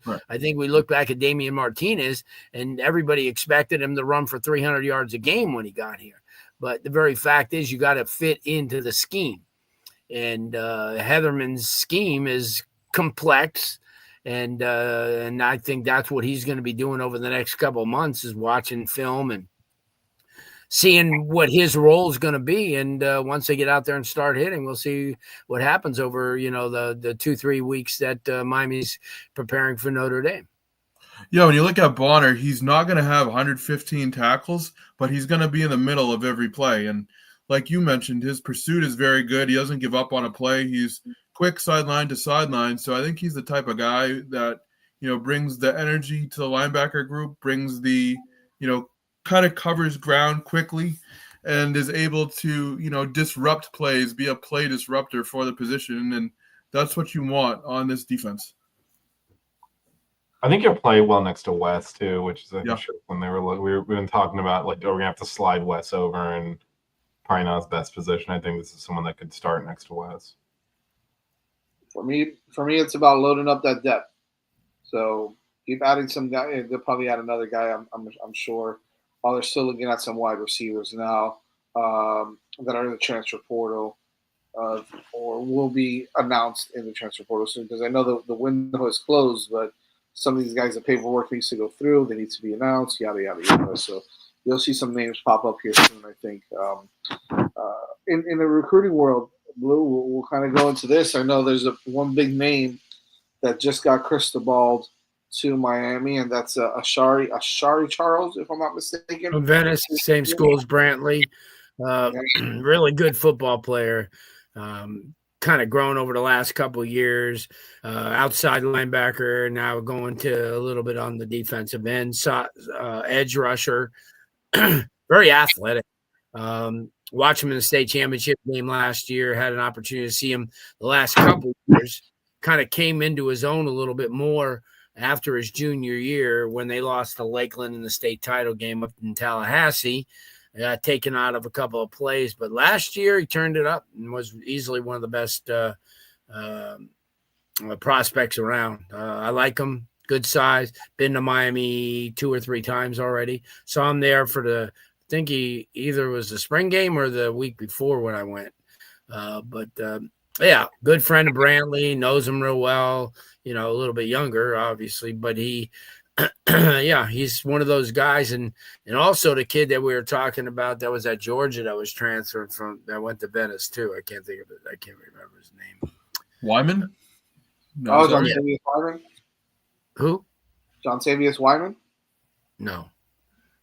right. I think we look back at Damian Martinez, and everybody expected him to run for 300 yards a game when he got here. But the very fact is, you got to fit into the scheme. And Heatherman's scheme is complex, and I think that's what he's going to be doing over the next couple of months, is watching film and seeing what his role is going to be. And once they get out there and start hitting, we'll see what happens over the 2-3 weeks that Miami's preparing for Notre Dame. Yeah, when you look at Bonner, he's not going to have 115 tackles, but he's going to be in the middle of every play. And like you mentioned, his pursuit is very good. He doesn't give up on a play. He's quick sideline to sideline. So I think he's the type of guy that, brings the energy to the linebacker group, brings the, kind of covers ground quickly, and is able to, disrupt plays, be a play disruptor for the position. And that's what you want on this defense. I think he'll play well next to Wes too, which is when we've been talking about, like, we're going to have to slide Wes over, and probably not his best position. I think this is someone that could start next to Wes. For me, it's about loading up that depth. So keep adding some guy. They'll probably add another guy, I'm sure. While they're still looking at some wide receivers now that are in the transfer portal, or will be announced in the transfer portal soon. Because I know the window is closed, but some of these guys, the paperwork needs to go through. They need to be announced. Yada yada yada. So you'll see some names pop up here soon, I think. In the recruiting world, Blue, we'll kind of go into this. I know there's one big name that just got crystal-balled to Miami, and that's Ashari Charles, if I'm not mistaken. From Venice, same school as Brantley. Really good football player. Kind of grown over the last couple of years. Outside linebacker, now going to a little bit on the defensive end. Edge rusher. Very athletic. Watch him in the state championship game last year. Had an opportunity to see him the last couple of years. Kind of came into his own a little bit more after his junior year when they lost to Lakeland in the state title game up in Tallahassee. Got taken out of a couple of plays, but last year he turned it up and was easily one of the best prospects around. I like him. Good size. Been to Miami 2 or 3 times already. Saw him there for I think he either was the spring game or the week before when I went. Yeah, good friend of Brantley, knows him real well, a little bit younger, obviously, but he's one of those guys. And also the kid that we were talking about that was at Georgia that was transferred that went to Venice too. I can't think of it. I can't remember his name. Wyman? No, John Savius Wyman? Who? John Savius Wyman? No.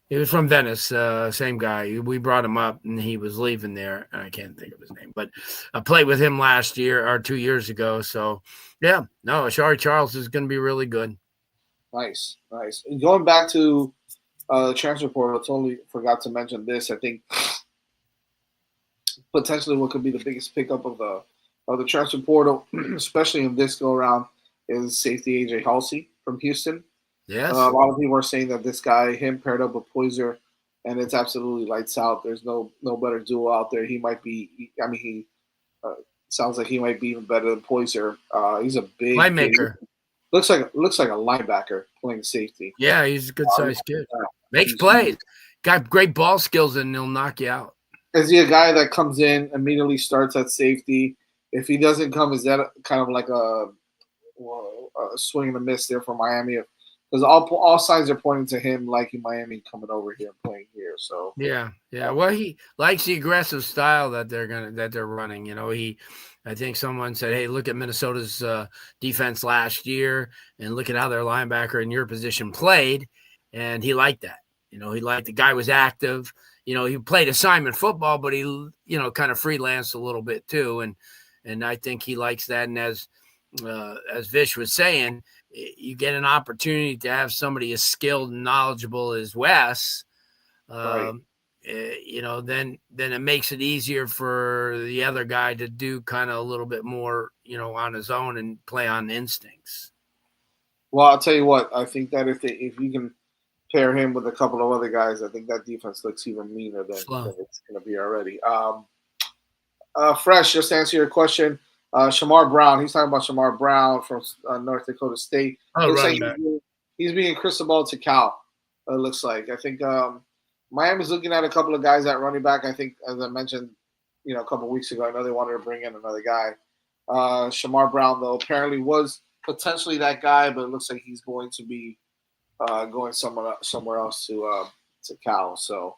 He was from Venice, same guy. We brought him up, and he was leaving there, and I can't think of his name. But I played with him last year or 2 years ago. So, Ashari Charles is going to be really good. Nice. And going back to the transfer portal, I totally forgot to mention this. I think potentially what could be the biggest pickup of the of the transfer portal, especially in this go around, is safety AJ Halsey from Houston. Yes. A lot of people are saying that this guy, him paired up with Poyser, and it's absolutely lights out. There's no better duo out there. He might be. I mean, he sounds like he might be even better than Poyser. He's a big Playmaker. Looks like a linebacker playing safety. Yeah, he's a good sized kid. Makes plays. Got great ball skills, and he'll knock you out. Is he a guy that comes in, immediately starts at safety? If he doesn't come, is that kind of like a swing and a miss there for Miami? Because all signs are pointing to him liking Miami coming over here and playing here. So yeah. Well, he likes the aggressive style that they're running. You know, I think someone said, "Hey, look at Minnesota's defense last year, and look at how their linebacker in your position played," and he liked that. You know, he liked the guy was active. You know, he played assignment football, but he, you know, kind of freelanced a little bit too, and I think he likes that. And as Vish was saying, you get an opportunity to have somebody as skilled and knowledgeable as Wes, right. You know, then it makes it easier for the other guy to do kind of a little bit more, you know, on his own and play on instincts. Well, I'll tell you what. I think that if you can pair him with a couple of other guys, I think that defense looks even meaner than it's going to be already. Fresh, just to answer your question, Shamar Brown. He's talking about Shamar Brown from North Dakota State. Right. He's being Cristobal to Cal. It looks like. I think Miami's looking at a couple of guys at running back. I think, as I mentioned, you know, a couple of weeks ago, I know they wanted to bring in another guy. Shamar Brown, though, apparently was potentially that guy, but it looks like he's going to be going somewhere else to Cal. So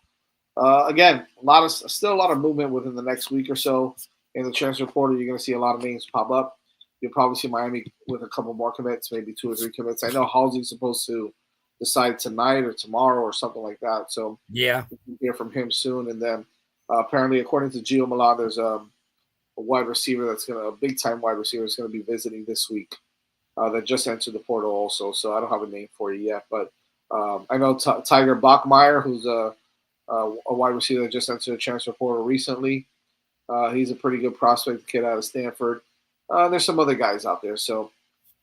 again, still a lot of movement within the next week or so in the transfer portal. You're going to see a lot of names pop up. You'll probably see Miami with a couple more commits, maybe 2 or 3 commits. I know Halsey's supposed to decide tonight or tomorrow or something like that. So yeah, we'll hear from him soon. And then apparently, according to Gio Milan, there's a wide receiver a big time wide receiver that's going to be visiting this week. That just entered the portal also, so I don't have a name for you yet. But I know Tiger Bachmeier, who's a wide receiver that just entered the transfer portal recently. He's a pretty good prospect kid out of Stanford. There's some other guys out there, so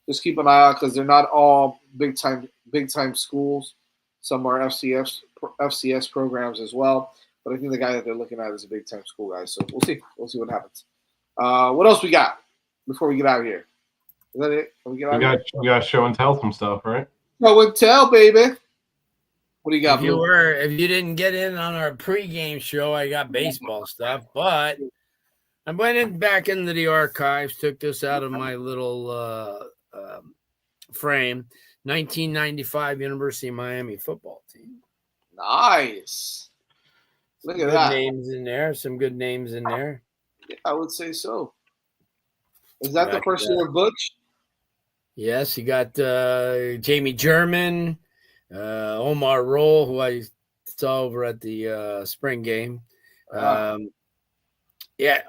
just keep an eye out because they're not all big time schools. Some are FCS programs as well. But I think the guy that they're looking at is a big time school guy. So we'll see. We'll see what happens. What else we got before we get out of here? Is that it? We got show and tell some stuff, right? Show and tell, baby. What do you got? If you didn't get in on our pregame show, I got baseball stuff, but I went back into the archives, took this out of my little frame. 1995 University of Miami football team. Nice. Look at that. Names in there. Some good names in there. Yeah, I would say so. Is that the first year of Butch? Yes, you got Jamie German, Omar Roll, who I saw over at the spring game.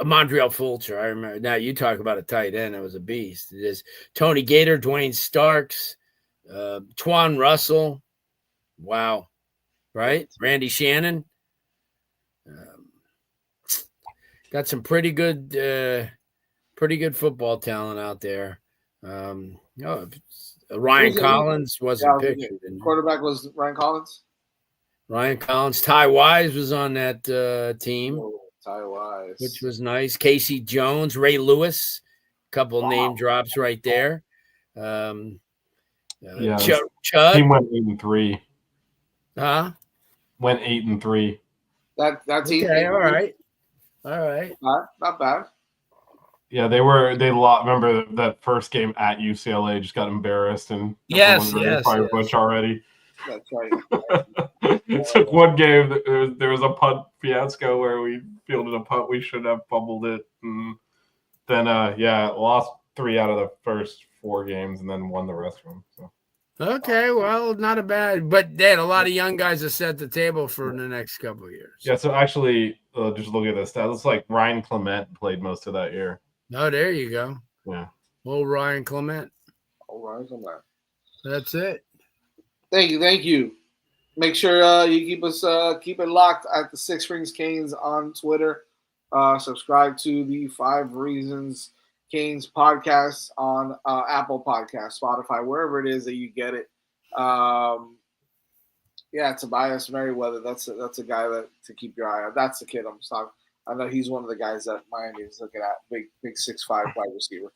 Montreal Fulcher. I remember. Now you talk about a tight end. It was a beast. It is Tony Gator, Dwayne Starks, Twan Russell. Wow. Right? Randy Shannon. Got some pretty good football talent out there. Ryan Collins wasn't pictured. Quarterback was Ryan Collins? Ryan Collins. Ty Wise was on that team. Oh, Ty Wise. Which was nice. Casey Jones, Ray Lewis. Couple name drops right there. Chud. Team went 8-3. Huh? Went 8-3. That team. Okay, all right. Not bad. Yeah, remember that first game at UCLA just got embarrassed and yes. Butch already. That's right. It took one game. There was a punt fiasco where we fielded a punt. We should have fumbled it. And then, lost 3 out of the first 4 games and then won the rest of them. So. Okay, well, not a bad. But they had a lot of young guys that set the table for the next couple of years. Yeah, so actually, just look at this stat. It's like Ryan Clement played most of that year. Oh, there you go. Yeah. Old Ryan Clement. That's it. Thank you. Make sure you keep it locked at the Six Rings Canes on Twitter. Subscribe to the 5 Reasons Canes podcast on Apple Podcasts, Spotify, wherever it is that you get it. Yeah, Tobias Merriweather. That's a guy that to keep your eye on. That's the kid I'm talking. I know he's one of the guys that Miami is looking at. Big 6'5" wide receiver.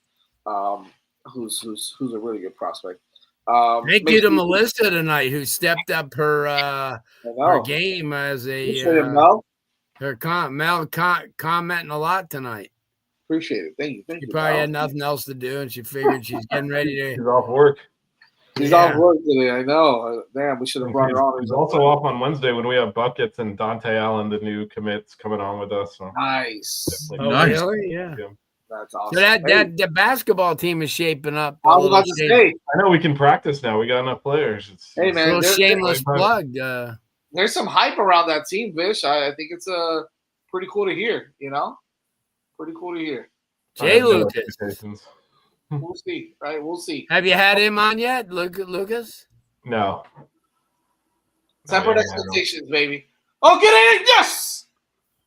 Who's a really good prospect. Thank you to Melissa tonight, who stepped up her game as a Mel commenting a lot tonight. Appreciate it. Thank you. She probably had nothing else to do, and she figured she's getting ready to. She's off work. She's off work today. I know. Damn, we should have brought her on. She's also off on Wednesday when we have Buckets and Dante Allen, the new commits, coming on with us. So. Nice. Nice. Really? Yeah. That's awesome. So that the basketball team is shaping up. I was about to say. I know we can practice now. We got enough players. Hey man, a little shameless plug. There's some hype around that team, Vish. I think it's pretty cool to hear. Pretty cool to hear. Jay Lucas. We'll see, right? We'll see. Have you had him on yet, Lucas? No. Separate expectations, baby. Oh, get in! Yes!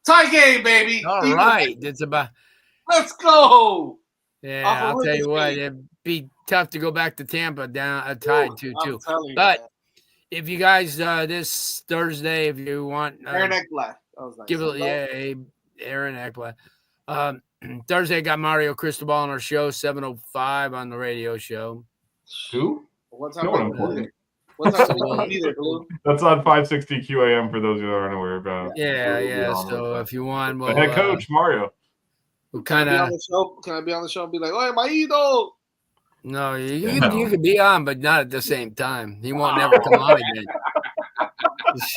Tie game, baby. All right. It's about. Let's go. Yeah, I'll tell you what. It'd be tough to go back to Tampa down tied 2-2. But if you guys this Thursday, if you want, Aaron Ekblad. That was nice. Give it, Aaron Ekblad. Thursday, I got Mario Cristobal on our show, 7:05 on the radio show. Who? What time? What time are you there, Blue? That's on 560 QAM for those who aren't aware about. Yeah. So if you want, the head coach Mario. We'll kind of. Can I be on the show and be like, "Oh, my idol"? No, you can be on, but not at the same time. He won't never come on again.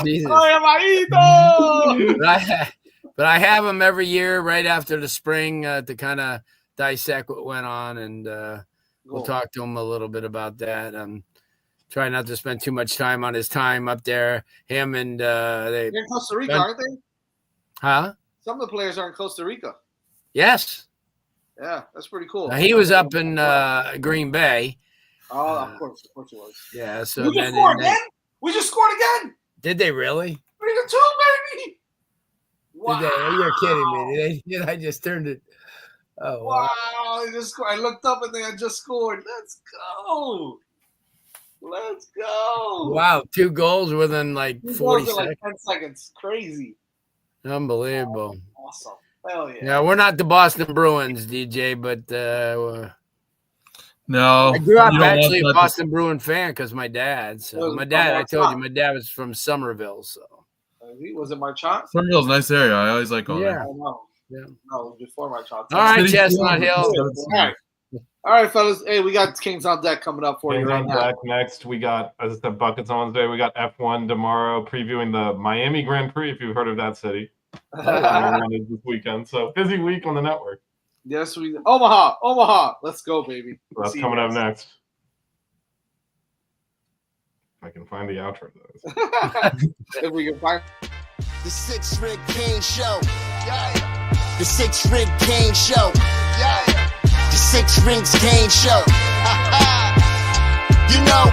Jesus. Oh, my idol. But I have him every year right after the spring to kind of dissect what went on, and we'll talk to him a little bit about that. Try not to spend too much time on his time up there. Him and they're in Costa Rica, aren't they? Huh? Some of the players are in Costa Rica. Yes. Yeah, that's pretty cool. He was up in Green Bay. Oh, of course it was. Yeah. So we just scored again. We just scored again. Did they really? 3-2, baby. Wow. You're kidding me. I just turned it. Oh, wow. I looked up and they had just scored. Let's go. Wow. 2 goals within like 40 seconds. Like 10 seconds. Crazy. Unbelievable. Awesome. Hell yeah. Yeah, we're not the Boston Bruins, DJ, but no. I grew up actually a Boston Bruin fan because my dad. So I told you, my dad was from Somerville. So was it Marchand? Somerville's a nice area. I always like going there. I know. Yeah. No, before Marchand. All right, Chestnut Hill. All right, fellas. Hey, we got Kings on deck coming up for you right now. Next, we got, as I said, Buckets on Wednesday. We got F1 tomorrow, previewing the Miami Grand Prix, if you've heard of that city. This weekend. So busy week on the network. Yes, we Omaha. Let's go, baby. That's coming up next. If I can find the outro though. If we can find the 6 Rig Kane Show. Yeah. The 6 Rig Kane Show. Yeah. The 6 Rings Kane Show. You know,